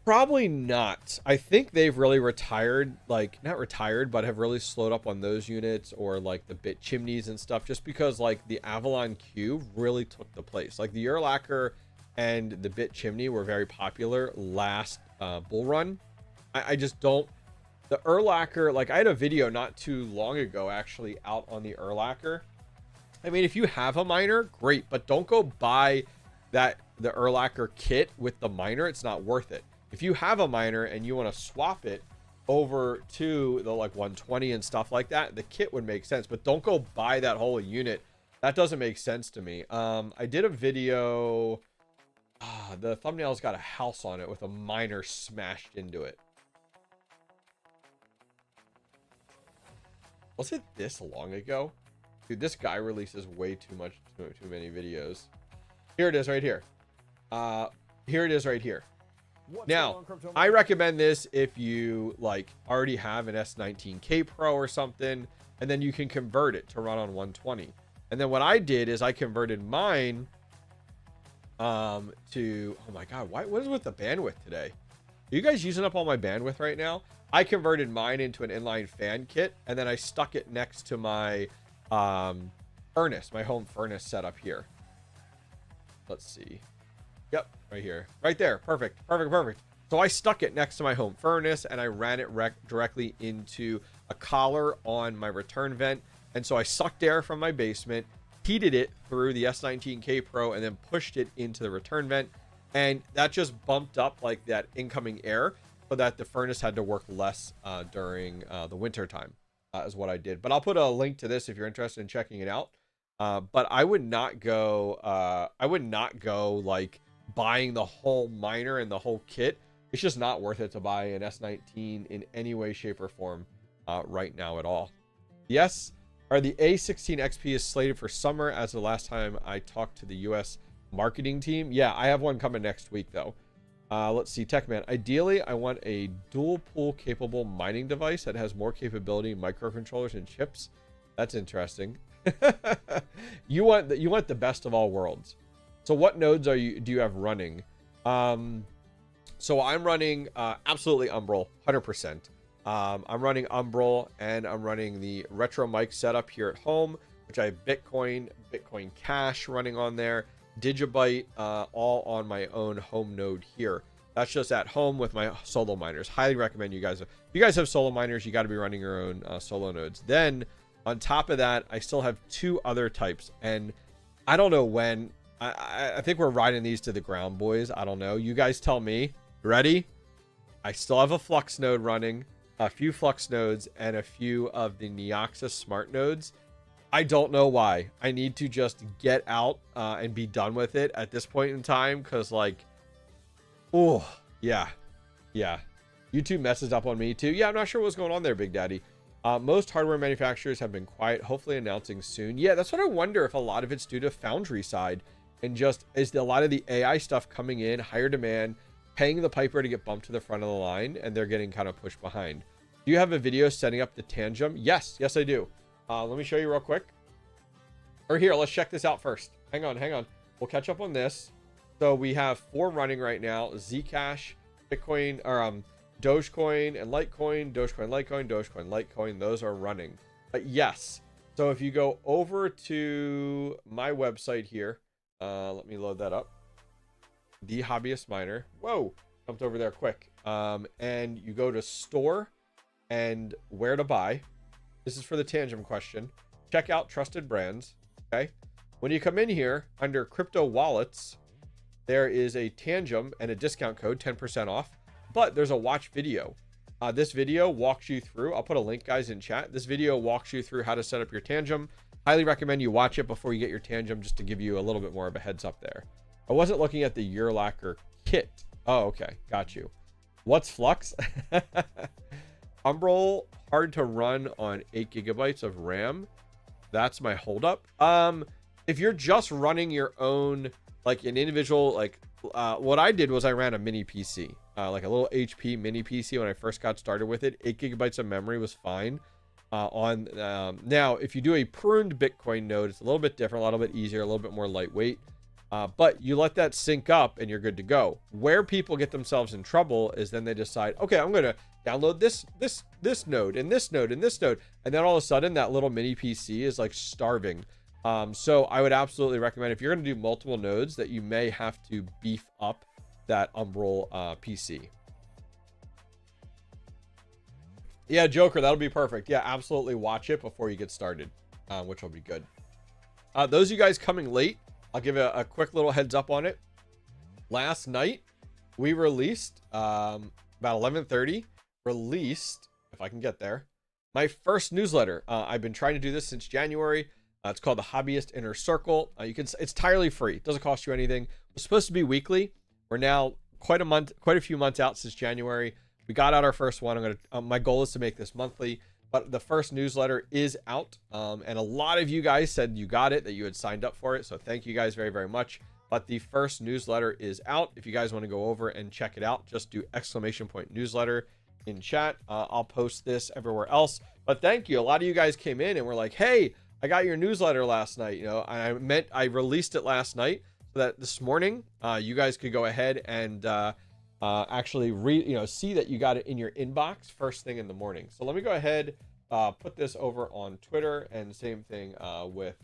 A: Probably not. I think they've really retired, like not retired, but have really slowed up on those units, or like the bit chimneys and stuff, just because like the Avalon Q really took the place. Like the year lacquer and the bit chimney were very popular last bull run. I just don't. The Erlacher, like I had a video not too long ago actually out on the Erlacher. I mean, if you have a miner, great, but don't go buy the Erlacher kit with the miner. It's not worth it. If you have a miner and you want to swap it over to the like 120 and stuff like that, the kit would make sense, but don't go buy that whole unit. That doesn't make sense to me. I did a video. The thumbnail's got a house on it with a miner smashed into it. Was it this long ago? Dude, this guy releases way too many videos. Here it is right here. Here it is right here. Now, I recommend this if you like already have an S19K Pro or something, and then you can convert it to run on 120. And then what I did is I converted mine to, oh my God, what is with the bandwidth today? Are you guys using up all my bandwidth right now? I converted mine into an inline fan kit, and then I stuck it next to my furnace, my home furnace setup here. Let's see. Yep, right here, right there. Perfect, perfect, perfect. So I stuck it next to my home furnace, and I ran it directly into a collar on my return vent. And so I sucked air from my basement, heated it through the S19K Pro, and then pushed it into the return vent. And that just bumped up like that incoming air, so that the furnace had to work less during the winter time, is what I did. But I'll put a link to this if you're interested in checking it out. But I would not go like buying the whole miner and the whole kit. It's just not worth it to buy an S19 in any way, shape, or form right now at all. Yes, the A16 XP is slated for summer as the last time I talked to the US marketing team. Yeah, I have one coming next week though. Let's see, Techman. Ideally, I want a dual pool capable mining device that has more capability, microcontrollers and chips. That's interesting. You want the best of all worlds. So what nodes do you have running? So I'm running absolutely Umbrel, 100%. I'm running Umbrel, and I'm running the retro mic setup here at home, which I have Bitcoin Cash running on there, Digibyte, all on my own home node here. That's just at home with my solo miners. Highly recommend you guys. If you guys have solo miners, you got to be running your own solo nodes. Then on top of that, I still have two other types, and I don't know when. I think we're riding these to the ground, boys. I don't know. You guys tell me. Ready? I still have a Flux node running, a few Flux nodes, and a few of the Neoxys smart nodes. I don't know why. I need to just get out and be done with it at this point in time, because like, oh yeah. YouTube messes up on me too. Yeah, I'm not sure what's going on there, Big Daddy. Most hardware manufacturers have been quiet, hopefully announcing soon. Yeah, that's what I wonder, if a lot of it's due to foundry side, and just is a lot of the AI stuff coming in, higher demand, paying the piper to get bumped to the front of the line, and they're getting kind of pushed behind. Do you have a video setting up the tangent? Yes, I do. Let me show you real quick. Or here, let's check this out first. Hang on. We'll catch up on this. So we have 4 running right now: Zcash, Bitcoin, or Dogecoin and Litecoin, Dogecoin, Litecoin, Dogecoin, Litecoin. Those are running. But yes. So if you go over to my website here, let me load that up. The Hobbyist Miner. Whoa, jumped over there quick. And you go to store and where to buy. This is for the tangent question. Check out trusted brands. Okay. When you come in here under crypto wallets, there is a tangent and a discount code, 10% off. But there's a watch video. This video walks you through. I'll put a link, guys, in chat. This video walks you through how to set up your tangent. Highly recommend you watch it before you get your tangent, just to give you a little bit more of a heads up there. I wasn't looking at the year lacquer kit. Oh, okay. Got you. What's Flux? Umbrel, hard to run on 8 GB of RAM. That's my holdup. If you're just running your own, like an individual, like what I did was I ran a mini PC, like a little HP mini PC when I first got started with it. 8 GB of memory was fine. Now, if you do a pruned Bitcoin node, it's a little bit different, a little bit easier, a little bit more lightweight. But you let that sync up and you're good to go. Where people get themselves in trouble is then they decide, okay, I'm going to download this node and this node and this node. And then all of a sudden that little mini PC is like starving. So I would absolutely recommend, if you're going to do multiple nodes, that you may have to beef up that Umbrel PC. Yeah, Joker, that'll be perfect. Yeah, absolutely watch it before you get started, which will be good. Those of you guys coming late, I'll give a quick little heads up on it. Last night, we released, about 11:30, if I can get there, my first newsletter. I've been trying to do this since January. It's called the Hobbyist Inner Circle. It's entirely free. It doesn't cost you anything. It's supposed to be weekly. We're now quite a few months out since January. We got out our first one. My goal is to make this monthly, but the first newsletter is out. And a lot of you guys said you got it, that you had signed up for it. So thank you guys very, very much. But the first newsletter is out. If you guys want to go over and check it out, just do _newsletter in chat. I'll post this everywhere else. But thank you. A lot of you guys came in and were like, hey, I got your newsletter last night. I released it last night so that this morning you guys could go ahead and actually see that you got it in your inbox first thing in the morning. So let me go ahead, put this over on Twitter, and same thing with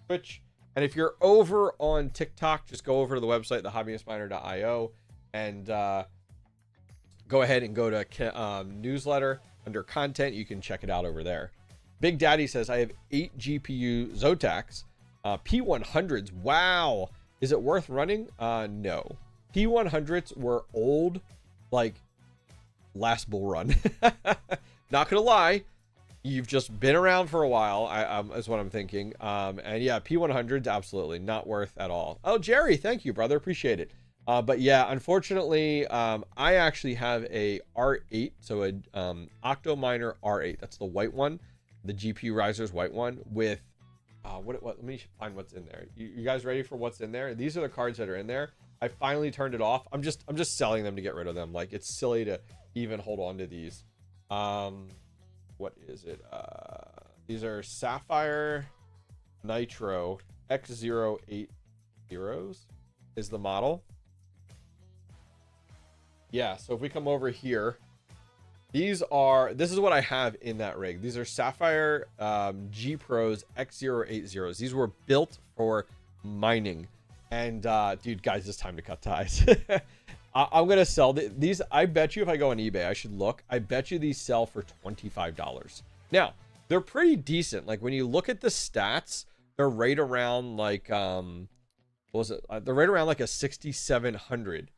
A: Twitch. And if you're over on TikTok, just go over to the website, thehobbyistminer.io, and go ahead and go to newsletter under content. You can check it out over there. Big Daddy says, I have 8 GPU Zotacs, P100s. Wow. Is it worth running? No. P100s were old, like last bull run. Not gonna lie, you've just been around for a while. Is what I'm thinking. And yeah, P100s absolutely not worth at all. Oh, Jerry, thank you, brother, appreciate it. But yeah, unfortunately, I actually have a R8, so a Octominer R8. That's the white one, the GPU risers white one with what? Let me find what's in there. You guys ready for what's in there? These are the cards that are in there. I finally turned it off. I'm just selling them to get rid of them. Like, it's silly to even hold on to these. What is it? These are Sapphire Nitro X080 is the model. Yeah, so if we come over here, this is what I have in that rig. These are Sapphire G Pros X080s. These were built for mining. And dude, guys, it's time to cut ties. I'm gonna sell these. I bet you if I go on eBay, I should look. I bet you these sell for $25. Now, they're pretty decent. Like, when you look at the stats, they're right around like what was it? They're right around like a 6700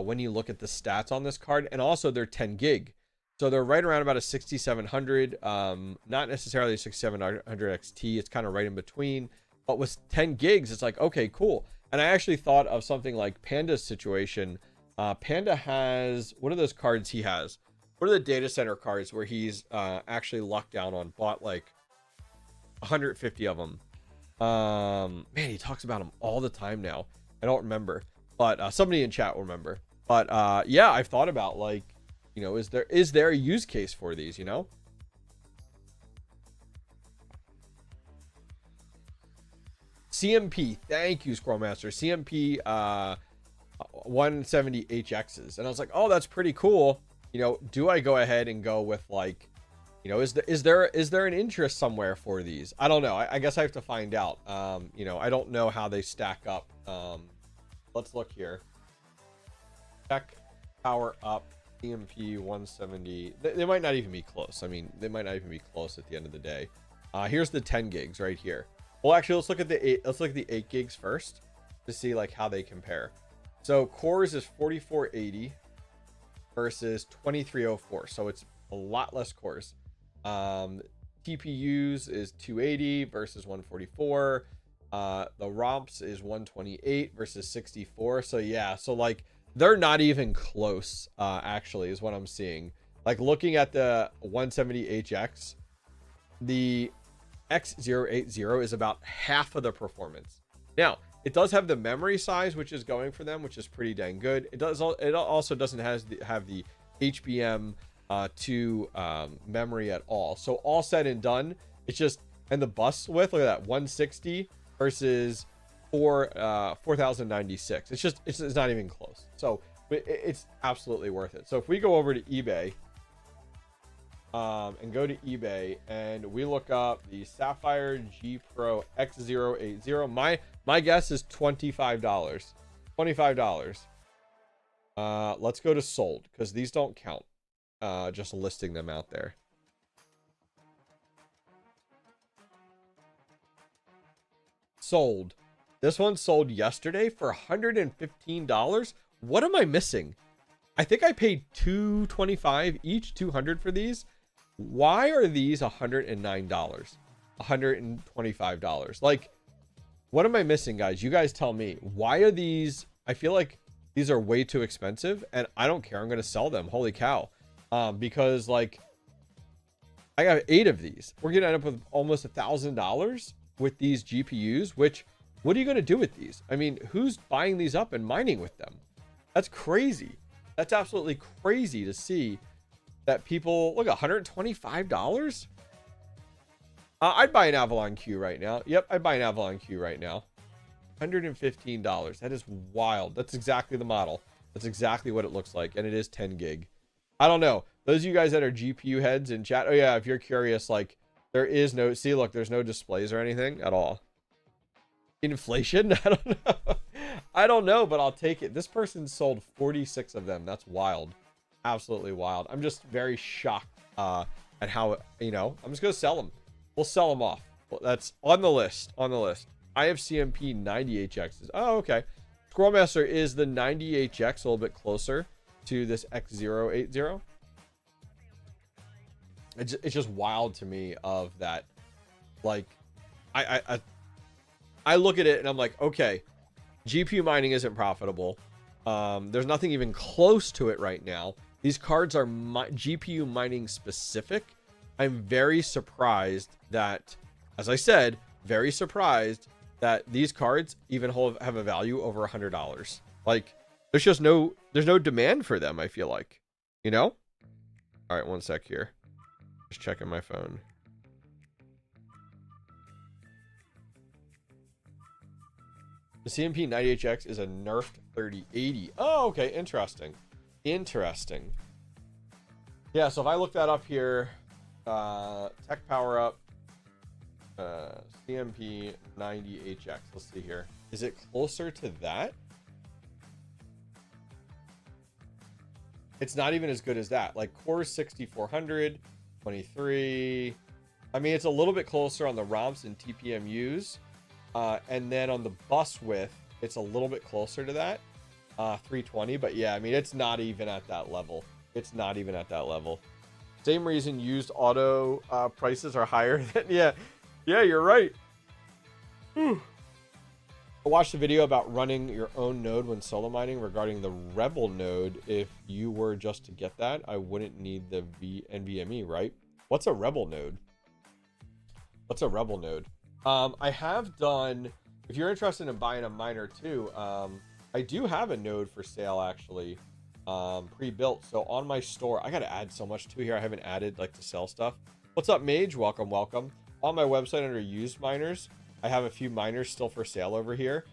A: when you look at the stats on this card. And also they're 10 gig. So they're right around about a 6700, not necessarily a 6700 XT. It's kind of right in between. But with 10 gigs, it's like, okay, cool. And I actually thought of something like Panda's situation. Panda has, what are those cards he has? What are the data center cards where he's actually locked down on, bought like 150 of them? Man, he talks about them all the time now. I don't remember, but somebody in chat will remember. But yeah, I've thought about, like, is there a use case for these, CMP, thank you, Scrollmaster. CMP 170 HXs, and I was like, oh, that's pretty cool. Do I go ahead and go with, like, is there an interest somewhere for these? I don't know. I guess I have to find out. I don't know how they stack up. Let's look here. Check power up CMP 170. They might not even be close. I mean, they might not even be close at the end of the day. Here's the 10 gigs right here. Well, actually, let's look at the 8 gigs first to see like how they compare. So cores is 4480 versus 2304. So it's a lot less cores. TPUs is 280 versus 144. The ROMs is 128 versus 64. So yeah, so like they're not even close, actually, is what I'm seeing. Like, looking at the 170HX, the X080 is about half of the performance. Now, it does have the memory size, which is going for them, which is pretty dang good. It also doesn't have the HBM to memory at all. So all said and done, it's just, and the bus width, look at that, 160 versus 4096. It's not even close. So it's absolutely worth it. So if we go over to eBay and go to eBay and we look up the Sapphire G Pro X080, my guess is $25. Let's go to sold, because these don't count. Just listing them out there. Sold. This one sold yesterday for $115. What am I missing? I think I paid $225 each, $200 for these. Why are these $109? $125. Like, what am I missing, guys? You guys tell me. Why are these? I feel like these are way too expensive, and I don't care. I'm going to sell them. Holy cow. Because, like, I got 8 of these. We're going to end up with almost $1,000 with these GPUs, which, what are you going to do with these? I mean, who's buying these up and mining with them? That's crazy. That's absolutely crazy to see that people, look, $125. I'd buy an Avalon Q right now. Yep, I'd buy an Avalon Q right now. $115. That is wild. That's exactly the model. That's exactly what it looks like, and it is 10 gig. I don't know. Those of you guys that are GPU heads in chat, oh yeah, if you're curious, like, there is no, see, look, there's no displays or anything at all. Inflation? I don't know. I don't know, but I'll take it. This person sold 46 of them. That's wild. Absolutely wild. I'm just very shocked at how, you know, I'm just going to sell them. We'll sell them off. Well, that's on the list. On the list. I have CMP 90HXs. Oh, okay. Squirrelmaster is the 90HX a little bit closer to this X080. It's just wild to me of that. Like, I look at it and I'm like, okay, GPU mining isn't profitable. There's nothing even close to it right now. These cards are GPU mining specific. I'm very surprised that, as I said, very surprised that these cards even have a value over $100. Like, there's no demand for them, I feel like, you know? All right, one sec here. Just checking my phone. The CMP 90HX is a nerfed 3080. Oh, okay. Interesting. Interesting. Yeah, so if I look that up here, tech power up, CMP 90HX. Let's see here. Is it closer to that? It's not even as good as that. Like, Core 6400, 23. I mean, it's a little bit closer on the ROMs and TPMUs. And then on the bus width, it's a little bit closer to that, 320. But yeah, I mean, it's not even at that level. It's not even at that level. Same reason used auto prices are higher than, yeah, you're right. Whew. I watched a video about running your own node when solo mining regarding the Rebel node. If you were just to get that, I wouldn't need the NVMe, right? What's a Rebel node? What's a Rebel node? I have done, if you're interested in buying a miner too, I do have a node for sale actually, pre-built. So on my store, I got to add so much to here. I haven't added like to sell stuff. What's up, Mage? Welcome, welcome. On my website under used miners, I have a few miners still for sale over here.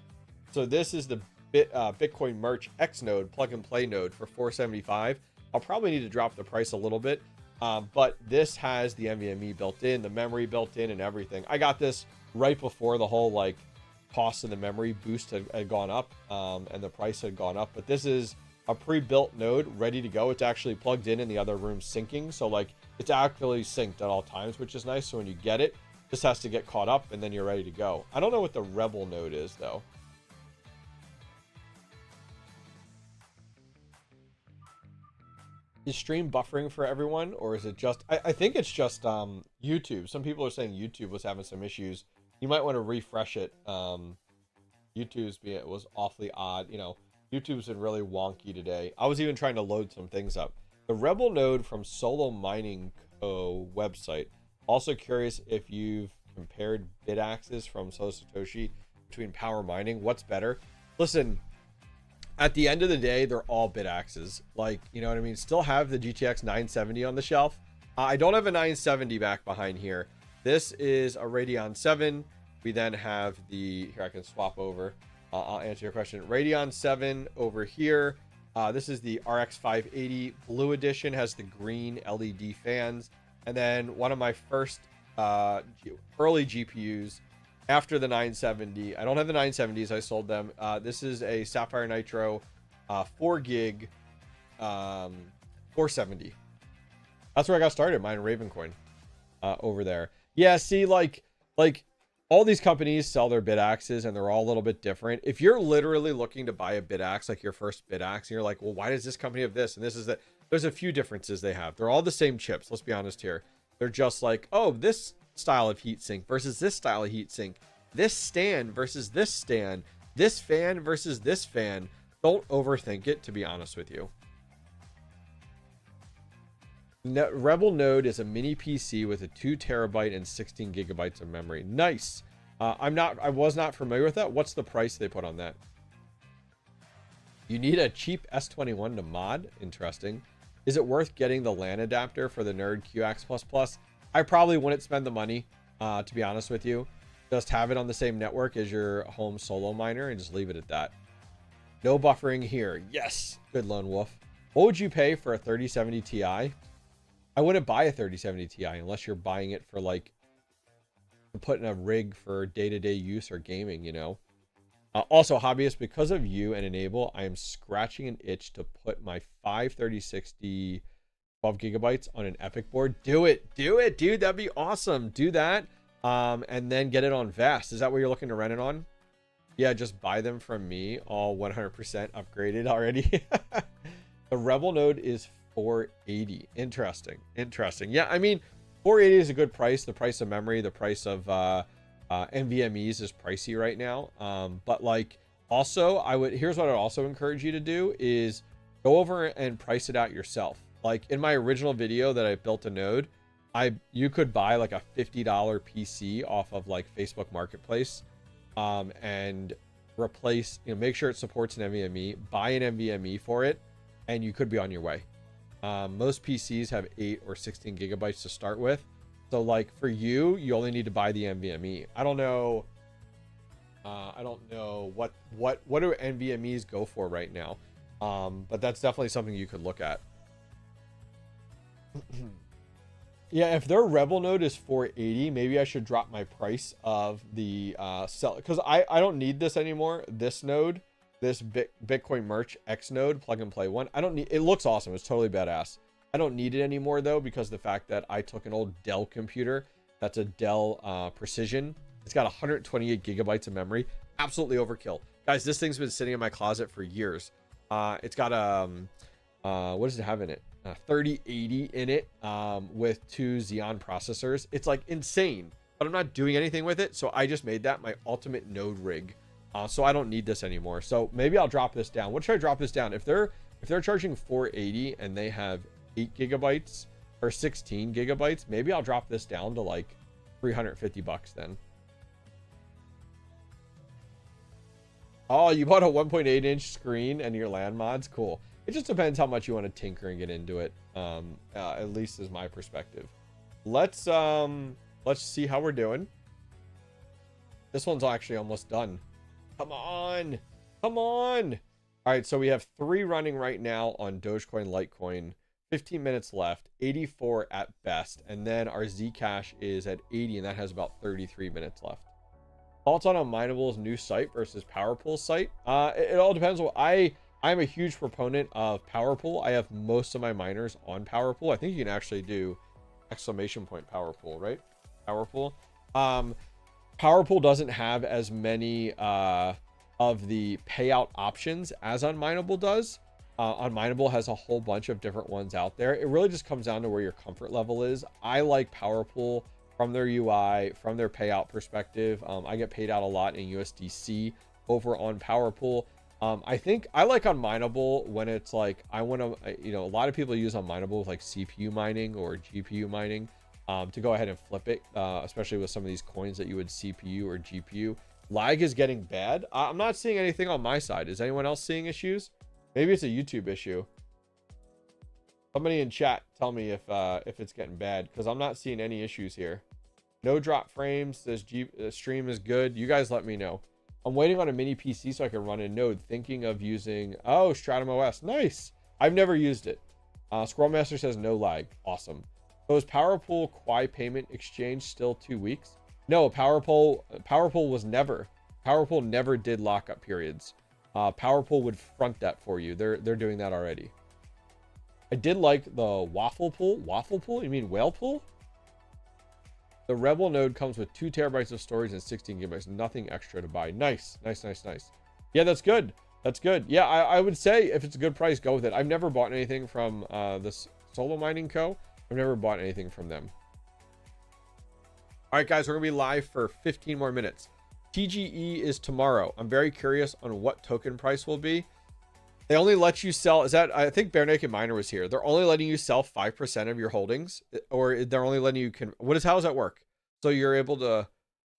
A: So this is the Bitcoin Merch X node, plug and play node for $475. I'll probably need to drop the price a little bit, but this has the NVMe built in, the memory built in, and everything. I got this right before the whole like cost of the memory boost had gone up, and the price had gone up. But this is a pre-built node ready to go. It's actually plugged in the other room syncing, so like it's actually synced at all times, which is nice. So when you get it, just has to get caught up and then you're ready to go. I don't know what the Rebel node is though. Is stream buffering for everyone, or is it just, I think it's just YouTube. Some people are saying YouTube was having some issues. You might want to refresh it. It was awfully odd. You know, YouTube's been really wonky today. I was even trying to load some things up. The Rebel node from Solo Mining Co. website. Also curious if you've compared bit axes from Satoshi between power mining. What's better? Listen, at the end of the day, they're all bit axes. Like, you know what I mean? Still have the GTX 970 on the shelf. I don't have a 970 back behind here. This is a Radeon 7. We then have the, here I can swap over. I'll answer your question. Radeon 7 over here. This is the RX 580 Blue Edition, has the green LED fans. And then one of my first early GPUs after the 970. I don't have the 970s. I sold them. This is a Sapphire Nitro 4 gig 470. That's where I got started, mine Ravencoin over there. Yeah, see, like all these companies sell their bit axes and they're all a little bit different. If you're literally looking to buy a bit axe, like your first bit axe, and you're like, well, why does this company have this and this is that? There's a few differences they have. They're all the same chips. Let's be honest here. They're just like, oh, this style of heatsink versus this style of heatsink, this stand versus this stand, this fan versus this fan. Don't overthink it, to be honest with you. Rebel Node is a mini PC with a 2 terabyte and 16 gigabytes of memory. Nice. I was not familiar with that. What's the price they put on that? You need a cheap S21 to mod. Interesting. Is it worth getting the LAN adapter for the Nerd QX++? I probably wouldn't spend the money, to be honest with you. Just have it on the same network as your home solo miner and just leave it at that. No buffering here. Yes. Good lone wolf. What would you pay for a 3070 Ti? I wouldn't buy a 3070 Ti unless you're buying it for like to put in a rig for day-to-day use or gaming, you know. Also, Hobbyist, because of you and Enable, I am scratching an itch to put my 53060 12 gigabytes on an Epic board. Do it, dude. That'd be awesome. Do that, and then get it on Vast. Is that what you're looking to rent it on? Yeah, just buy them from me, all 100% upgraded already. The Rebel Node is 480. Interesting. Yeah, I mean, 480 is a good price. The price of memory, the price of NVMEs is pricey right now. But like, also, here's what I'd also encourage you to do is go over and price it out yourself. Like in my original video that I built a node, you could buy like a $50 PC off of like Facebook Marketplace, and replace, make sure it supports an NVMe, buy an NVMe for it, and you could be on your way. Most PCs have 8 or 16 gigabytes to start with. So like for you only need to buy the NVMe. I don't know what do NVMEs go for right now. But that's definitely something you could look at. Yeah, if their Rebel Node is 480, maybe I should drop my price of the sell, because I don't need this anymore. This node, this Bitcoin Merch X node, plug and play one. I don't need it. Looks awesome. It's totally badass. I don't need it anymore though, because the fact that I took an old Dell computer, that's a Dell Precision. It's got 128 gigabytes of memory. Absolutely overkill, guys. This thing's been sitting in my closet for years. It's got what does it have in it? 3080 in it, with 2 Xeon processors. It's like insane, but I'm not doing anything with it, so I just made that my ultimate node rig. So I don't need this anymore. So maybe I'll drop this down. What should I drop this down? If they're charging 480 and they have 8 gigabytes or 16 gigabytes, maybe I'll drop this down to like $350 then. Oh, you bought a 1.8 inch screen and your LAN mods? Cool. It just depends how much you want to tinker and get into it. At least is my perspective. Let's see how we're doing. This one's actually almost done. Come on. All right, so we have 3 running right now on Dogecoin, Litecoin. 15 minutes left, 84 at best, and then our Zcash is at 80, and that has about 33 minutes left. Thoughts on Mineable's new site versus PowerPool's site? It all depends. I'm a huge proponent of PowerPool. I have most of my miners on PowerPool. I think you can actually do !PowerPool, right? PowerPool. PowerPool doesn't have as many of the payout options as Unmineable does. Unmineable has a whole bunch of different ones out there. It really just comes down to where your comfort level is. I like PowerPool from their UI, from their payout perspective. I get paid out a lot in USDC over on PowerPool. I think I like Unmineable when it's like, I want to, a lot of people use Unmineable with like CPU mining or GPU mining, to go ahead and flip it, especially with some of these coins that you would CPU or GPU. Lag is getting bad. I'm not seeing anything on my side. Is anyone else seeing issues? Maybe it's a YouTube issue. Somebody in chat tell me if it's getting bad, because I'm not seeing any issues here. No drop frames. Says stream is good. You guys let me know. I'm waiting on a mini PC so I can run a node. Thinking of using Stratum OS. Nice. I've never used it. Scrollmaster says no lag. Awesome. So is PowerPool Quai payment exchange still 2 weeks? No, PowerPool was never. PowerPool never did lockup periods. PowerPool would front that for you. They're doing that already. I did like the waffle pool. Waffle pool? You mean whale pool? The Rebel node comes with 2 terabytes of storage and 16 gigabytes. Nothing extra to buy. Nice. Nice, nice, nice. Yeah, that's good. That's good. Yeah, I would say if it's a good price, go with it. I've never bought anything from this Solo Mining Co. I've never bought anything from them. All right, guys, we're going to be live for 15 more minutes. TGE is tomorrow. I'm very curious on what token price will be. They only let you sell, I think Bare Naked Miner was here. They're only letting you sell 5% of your holdings, or they're only letting you, how does that work? So you're able to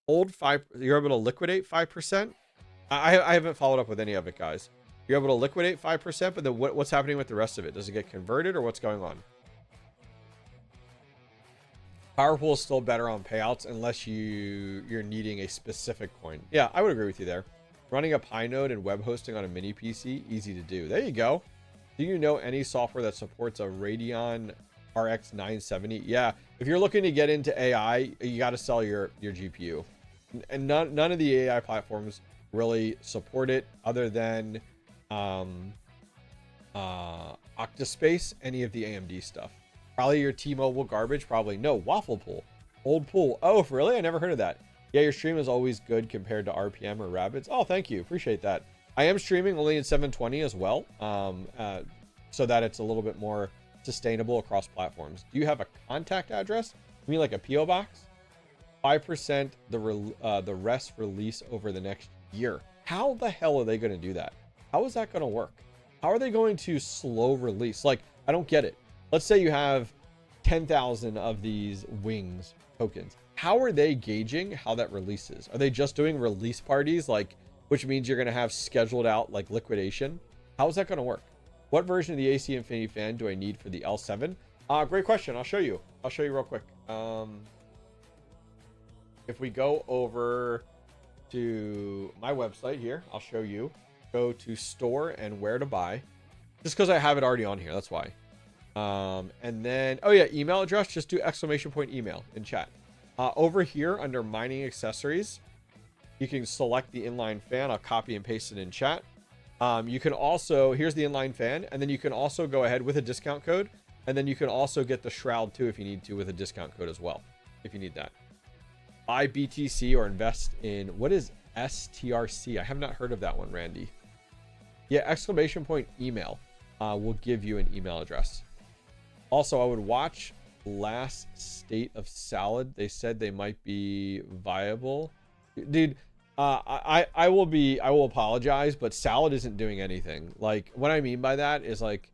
A: hold you're able to liquidate 5%? I haven't followed up with any of it, guys. You're able to liquidate 5%, but then what's happening with the rest of it? Does it get converted, or what's going on? PowerPool is still better on payouts unless you're needing a specific coin. Yeah, I would agree with you there. Running a Pi node and web hosting on a mini PC, easy to do. There you go. Do you know any software that supports a Radeon RX 970? Yeah, if you're looking to get into AI, you got to sell your GPU. And none of the AI platforms really support it, other than Octaspace, any of the AMD stuff. Probably your T-Mobile garbage. Probably no. Waffle pool, old pool. Oh, really? I never heard of that. Yeah, your stream is always good compared to RPM or Rabbits. Oh, thank you. Appreciate that. I am streaming only in 720 as well, so that it's a little bit more sustainable across platforms. Do you have a contact address? You mean like a PO box? 5% the rest release over the next year. How the hell are they going to do that? How is that going to work? How are they going to slow release? Like, I don't get it. Let's say you have 10,000 of these wings tokens. How are they gauging how that releases? Are they just doing release parties, like, which means you're going to have scheduled out like liquidation? How is that going to work? What version of the AC Infinity fan do I need for the L7? Great question. I'll show you. I'll show you real quick. If we go over to my website here, I'll show you. Go to store and where to buy. Just because I have it already on here. That's why. And then, oh yeah, email address. Just do ! Email in chat. Over here under mining accessories, you can select the inline fan. I'll copy and paste it in chat. You can also, here's the inline fan, and then you can also go ahead with a discount code, and then you can also get the shroud too if you need to, with a discount code as well, if you need that. Buy BTC or invest in, what is STRC? I have not heard of that one, Randy. Yeah, ! Email will give you an email address. Also, I would watch Last State of Salad. They said they might be viable. Dude, I will apologize, but Salad isn't doing anything. Like, what I mean by that is, like,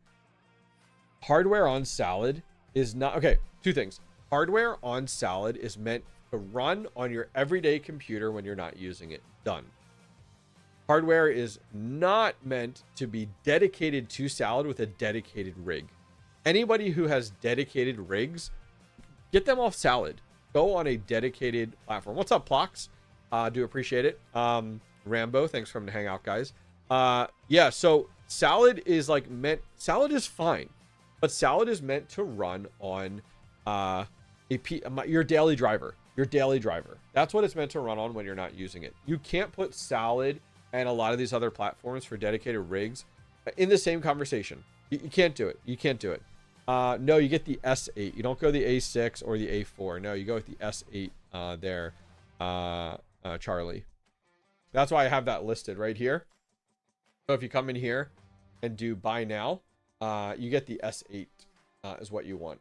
A: hardware on Salad is not, okay, two things. Hardware on Salad is meant to run on your everyday computer when you're not using it. Done. Hardware is not meant to be dedicated to Salad with a dedicated rig. Anybody who has dedicated rigs, get them off Salad. Go on a dedicated platform. What's up, Plox? Do appreciate it. Rambo, thanks for coming to hang out, guys. Yeah, so Salad is like meant, Salad is fine, but Salad is meant to run on your daily driver. Your daily driver. That's what it's meant to run on when you're not using it. You can't put Salad and a lot of these other platforms for dedicated rigs in the same conversation. You can't do it. You can't do it. No, you get the S8. You don't go the A6 or the A4. No, you go with the S8 there, Charlie. That's why I have that listed right here. So if you come in here and do buy now, you get the S8 is what you want.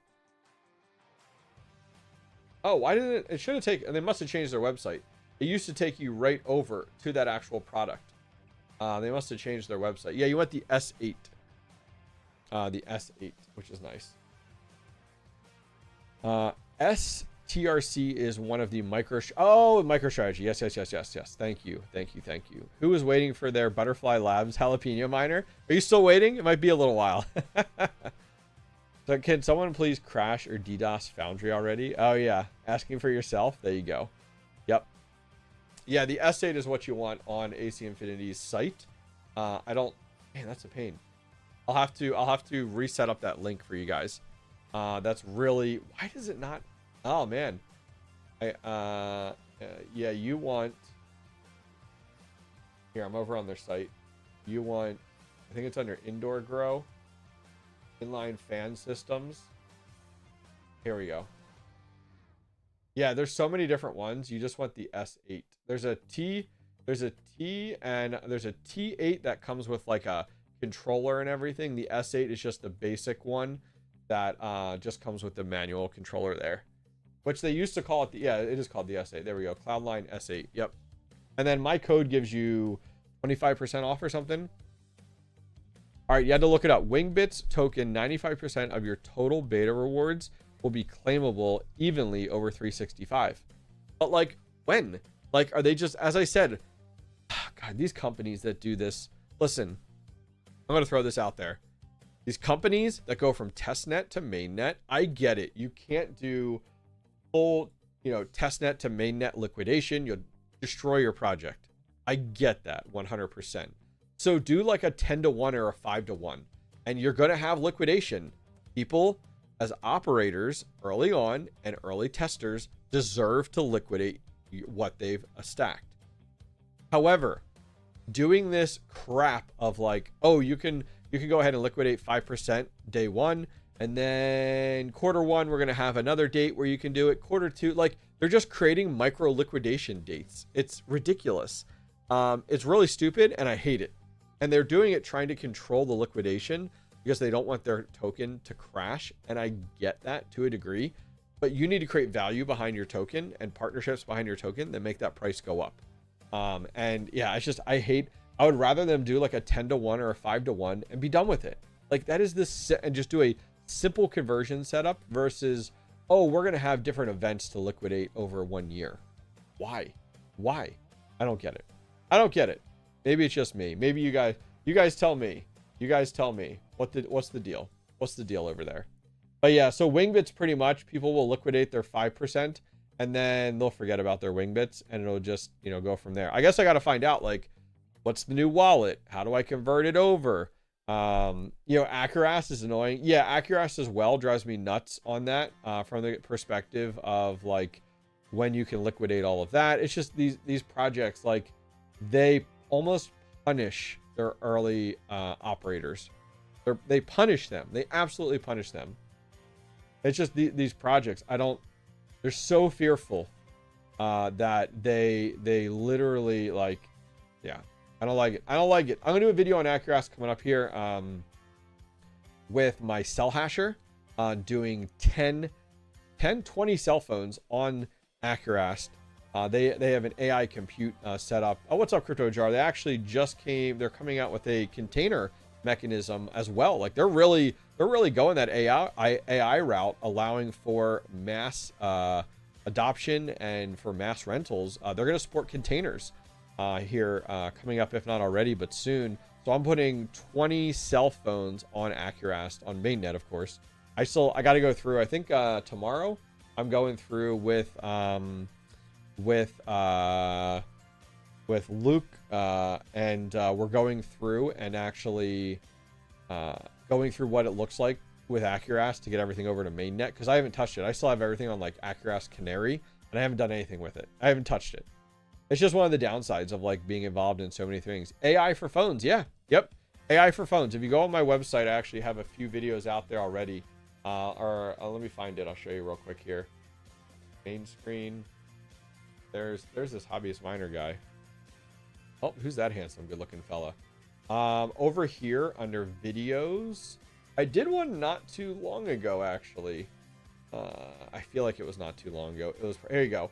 A: Oh, why didn't it should have taken, they must have changed their website. It used to take you right over to that actual product. They must have changed their website. Yeah, you want the S8. The S8, which is nice. TRC is one of the MicroStrategy. Yes. Thank you. Who is waiting for their Butterfly Labs jalapeno miner? Are you still waiting? It might be a little while. So can someone please crash or DDoS Foundry already? Oh yeah, asking for yourself. There you go. Yep. Yeah, the S8 is what you want on AC Infinity's site. Man, that's a pain. I'll have to reset up that link for you guys. That's really, why does it not? Oh man. Yeah, you want, here, I'm over on their site. You want, I think it's under indoor grow, inline fan systems. Here we go. Yeah, there's so many different ones. You just want the S8. There's a T, and there's a T8 that comes with like a controller and everything. The S8 is just the basic one that just comes with the manual controller there, which they used to call it yeah, it is called the S8. There we go. Cloudline S8. Yep. And then my code gives you 25% off or something. All right, you had to look it up. Wingbits token, 95% of your total beta rewards will be claimable evenly over 365. But like, when? Like, are they just, as I said, God, these companies that do this, listen, I'm going to throw this out there. These companies that go from testnet to mainnet, I get it. You can't do full, testnet to mainnet liquidation. You'll destroy your project. I get that 100%. So do like a 10-to-1 or a 5-to-1, and you're going to have liquidation. People as operators early on and early testers deserve to liquidate what they've stacked. However, doing this crap of like, oh, you can go ahead and liquidate 5% day one, and then quarter one, we're going to have another date where you can do it. Quarter two, like they're just creating micro liquidation dates. It's ridiculous. It's really stupid, and I hate it. And they're doing it trying to control the liquidation because they don't want their token to crash. And I get that to a degree, but you need to create value behind your token and partnerships behind your token that make that price go up. And yeah, it's just, I would rather them do like a 10-to-1 or a 5-to-1 and be done with it. Like that is this, and just do a simple conversion setup versus, oh, we're going to have different events to liquidate over 1 year. Why? I don't get it. Maybe it's just me. Maybe you guys tell me. What's the deal? What's the deal over there? But yeah, so Wingbits, pretty much people will liquidate their 5% and then they'll forget about their Wingbits and it'll just, go from there. I guess I got to find out, like, what's the new wallet? How do I convert it over? Accuras is annoying. Yeah, Accuras as well drives me nuts on that, from the perspective of like when you can liquidate all of that. It's just these projects, like, they almost punish their early operators. They punish them. They absolutely punish them. It's just these projects. They're so fearful that they literally, like, yeah, I don't like it. I'm gonna do a video on Accuras coming up here with my cell hasher, doing 20 cell phones on Accuras. They have an AI compute set up. Oh, what's up, Crypto Jar? They actually they're coming out with a container mechanism as well. Like they're really going that AI route, allowing for mass adoption and for mass rentals. They're going to support containers here coming up, if not already, but soon. So I'm putting 20 cell phones on Accuras on mainnet, of course. I got to go through. I think tomorrow I'm going through with Luke, and we're going through and actually going through what it looks like with Accuras to get everything over to mainnet, because I haven't touched it. I still have everything on like Accuras Canary, and I haven't done anything with it. I haven't touched it. It's just one of the downsides of like being involved in so many things. AI for phones, yeah, yep, AI for phones. If you go on my website, I actually have a few videos out there already. Let me find it. I'll show you real quick here. Main screen. There's this hobbyist miner guy. Oh, who's that handsome, good-looking fella? Over here under videos, I did one not too long ago, actually. I feel like it was not too long ago. Here you go.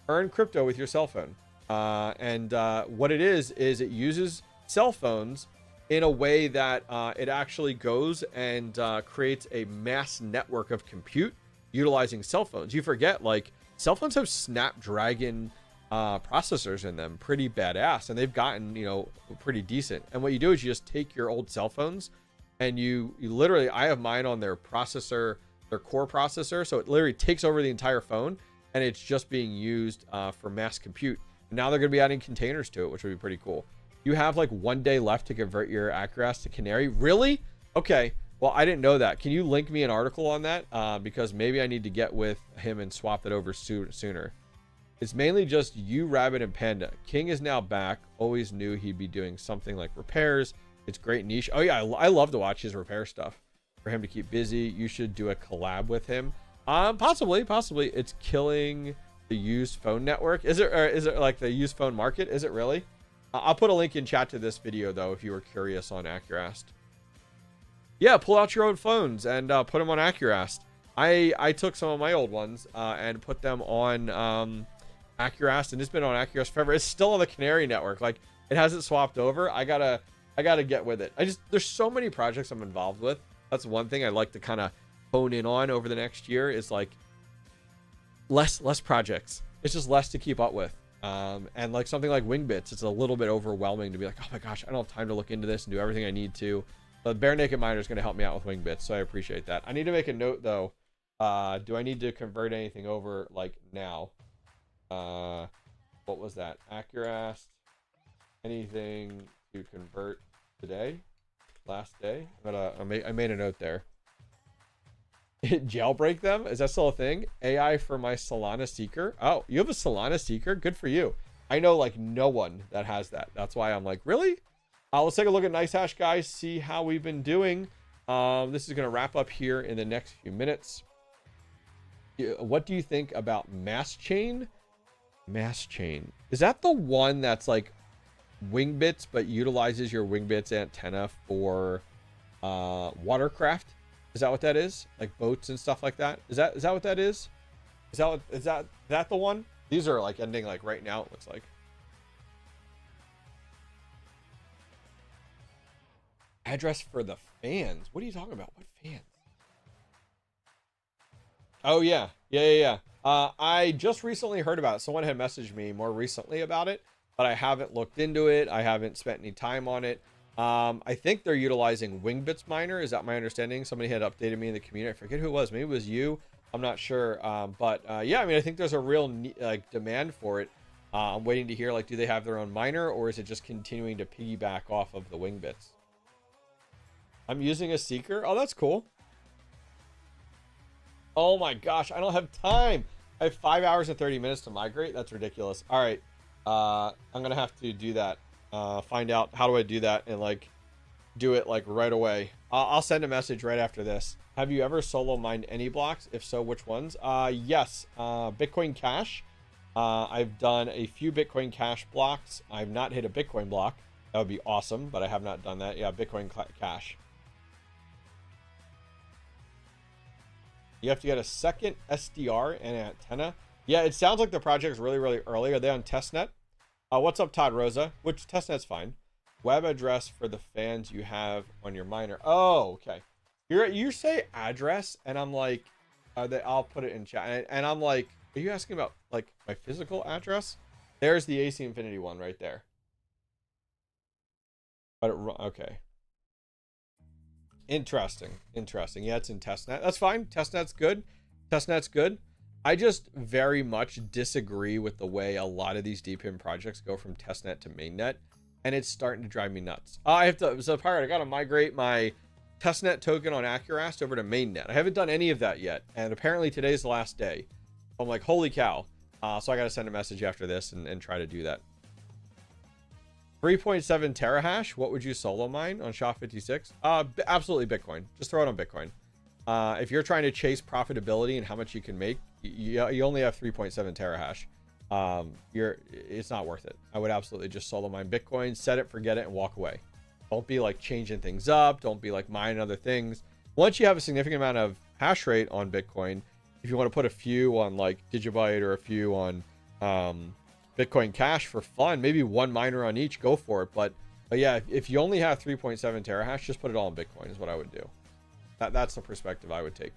A: Earn crypto with your cell phone. What it is it uses cell phones in a way that it actually goes and creates a mass network of compute utilizing cell phones. You forget, like, cell phones have Snapdragon processors in them, pretty badass, and they've gotten, you know, pretty decent. And what you do is you just take your old cell phones and you literally, I have mine on their processor, their core processor, so it literally takes over the entire phone, and it's just being used for mass compute. And now they're going to be adding containers to it, which would be pretty cool. You have like 1 day left to convert your Accuras to Canary. Really? Okay. Well, I didn't know that. Can you link me an article on that? Because maybe I need to get with him and swap it over sooner. It's mainly just you, Rabbit, and Panda. King is now back. Always knew he'd be doing something like repairs. It's great niche. Oh yeah, I love to watch his repair stuff. For him to keep busy, you should do a collab with him. Possibly. It's killing the used phone network. Is it, or is it like the used phone market? Is it really? I'll put a link in chat to this video though, if you were curious on Accurast. Yeah, pull out your old phones and put them on Accurast. I took some of my old ones and put them on Accurast, and it's been on Accurast forever. It's still on the Canary network. Like, it hasn't swapped over. I gotta get with it. There's so many projects I'm involved with. That's one thing I'd like to kind of hone in on over the next year, is like less projects. It's just less to keep up with. And like something like Wingbits, it's a little bit overwhelming to be like, oh my gosh, I don't have time to look into this and do everything I need to. But Bare Naked Miner is going to help me out with Wingbits, so I appreciate that. I need to make a note though. Do I need to convert anything over like now? What was that? Accurast. Anything to convert today? Last day? I made a note there. Jailbreak them? Is that still a thing? AI for my Solana Seeker. Oh, you have a Solana Seeker? Good for you. I know like no one that has that. That's why I'm like, really? Let's take a look at NiceHash, guys. See how we've been doing. This is going to wrap up here in the next few minutes. What do you think about Mass Chain? Mass Chain. Is that the one that's like Wingbits, but utilizes your Wingbits antenna for watercraft? Is that what that is? Like boats and stuff like that? Is that what that is? Is that the one? These are like ending like right now, it looks like. Address for the fans. What are you talking about? What fans? Oh yeah. I just recently heard about it. Someone had messaged me more recently about it, but I haven't looked into it. I haven't spent any time on it. I think they're utilizing Wingbits Miner. Is that my understanding? Somebody had updated me in the community. I forget who it was. Maybe it was you. I'm not sure. Yeah, I mean, I think there's a real like demand for it. I'm waiting to hear, like, do they have their own miner, or is it just continuing to piggyback off of the Wingbits? I'm using a Seeker. Oh, that's cool. Oh my gosh, I don't have time. I have 5 hours and 30 minutes to migrate. That's ridiculous. All right. I'm going to have to do that. Find out how do I do that and like do it like right away. I'll send a message right after this. Have you ever solo mined any blocks? If so, which ones? Yes. Bitcoin Cash. I've done a few Bitcoin Cash blocks. I've not hit a Bitcoin block. That would be awesome, but I have not done that. Yeah, Bitcoin Cash. You have to get a second SDR and an antenna. Yeah, it sounds like the project is really, really early. Are they on testnet? What's up, Todd Rosa? Which testnet's fine. Web address for the fans you have on your miner. Oh, okay. You say address, and I'm like, I'll put it in chat. And I'm like, are you asking about like my physical address? There's the AC Infinity one right there. But okay. Interesting. Yeah, it's in testnet. That's fine. Testnet's good. I just very much disagree with the way a lot of these DEPIN projects go from testnet to mainnet, and it's starting to drive me nuts. I gotta migrate my testnet token on Accurast over to mainnet. I haven't done any of that yet, and apparently today's the last day. I'm like, holy cow. So I gotta send a message after this and try to do that. 3.7 terahash. What would you solo mine on SHA-56? Absolutely Bitcoin. Just throw it on Bitcoin. If you're trying to chase profitability and how much you can make, you only have 3.7 terahash. It's not worth it. I would absolutely just solo mine Bitcoin, set it, forget it, and walk away. Don't be like changing things up. Don't be like mining other things. Once you have a significant amount of hash rate on Bitcoin, if you want to put a few on like Digibyte or a few on Bitcoin Cash for fun, maybe one miner on each, go for it. But yeah, if you only have 3.7 terahash, just put it all in Bitcoin is what I would do. That's the perspective I would take.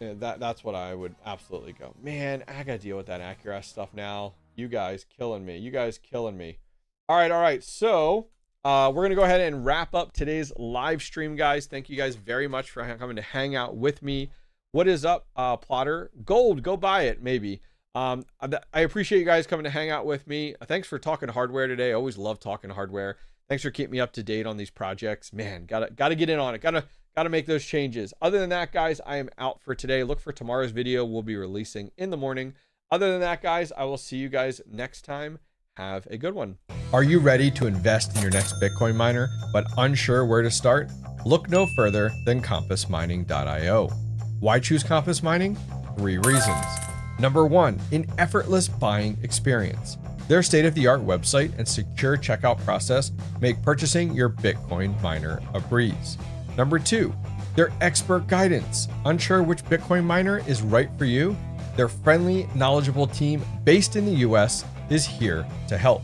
A: Yeah, that's what I would absolutely go. Man, I gotta deal with that Acura stuff now. You guys killing me. You guys killing me. All right. So we're gonna go ahead and wrap up today's live stream, guys. Thank you guys very much for coming to hang out with me. What is up, Plotter? Gold, go buy it, maybe. I appreciate you guys coming to hang out with me. Thanks for talking hardware today. I always love talking hardware. Thanks for keeping me up to date on these projects. Man, gotta get in on it. Gotta make those changes. Other than that, guys, I am out for today. Look for tomorrow's video. We'll be releasing in the morning. Other than that, guys, I will see you guys next time. Have a good one. Are you ready to invest in your next Bitcoin miner, but unsure where to start? Look no further than compassmining.io. Why choose Compass Mining? 3 reasons. Number 1, an effortless buying experience. Their state-of-the-art website and secure checkout process make purchasing your Bitcoin miner a breeze. Number 2, their expert guidance. Unsure which Bitcoin miner is right for you? Their friendly, knowledgeable team based in the US is here to help.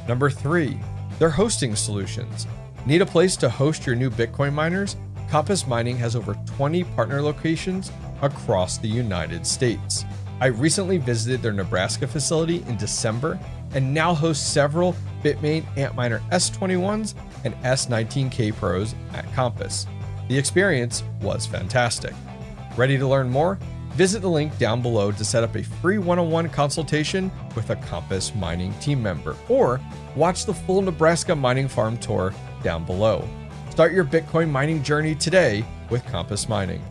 A: Number 3, their hosting solutions. Need a place to host your new Bitcoin miners? Compass Mining has over 20 partner locations across the United States. I recently visited their Nebraska facility in December and now host several Bitmain Antminer S21s and S19K Pros at Compass. The experience was fantastic. Ready to learn more? Visit the link down below to set up a free one-on-one consultation with a Compass Mining team member, or watch the full Nebraska mining farm tour down below. Start your Bitcoin mining journey today with Compass Mining.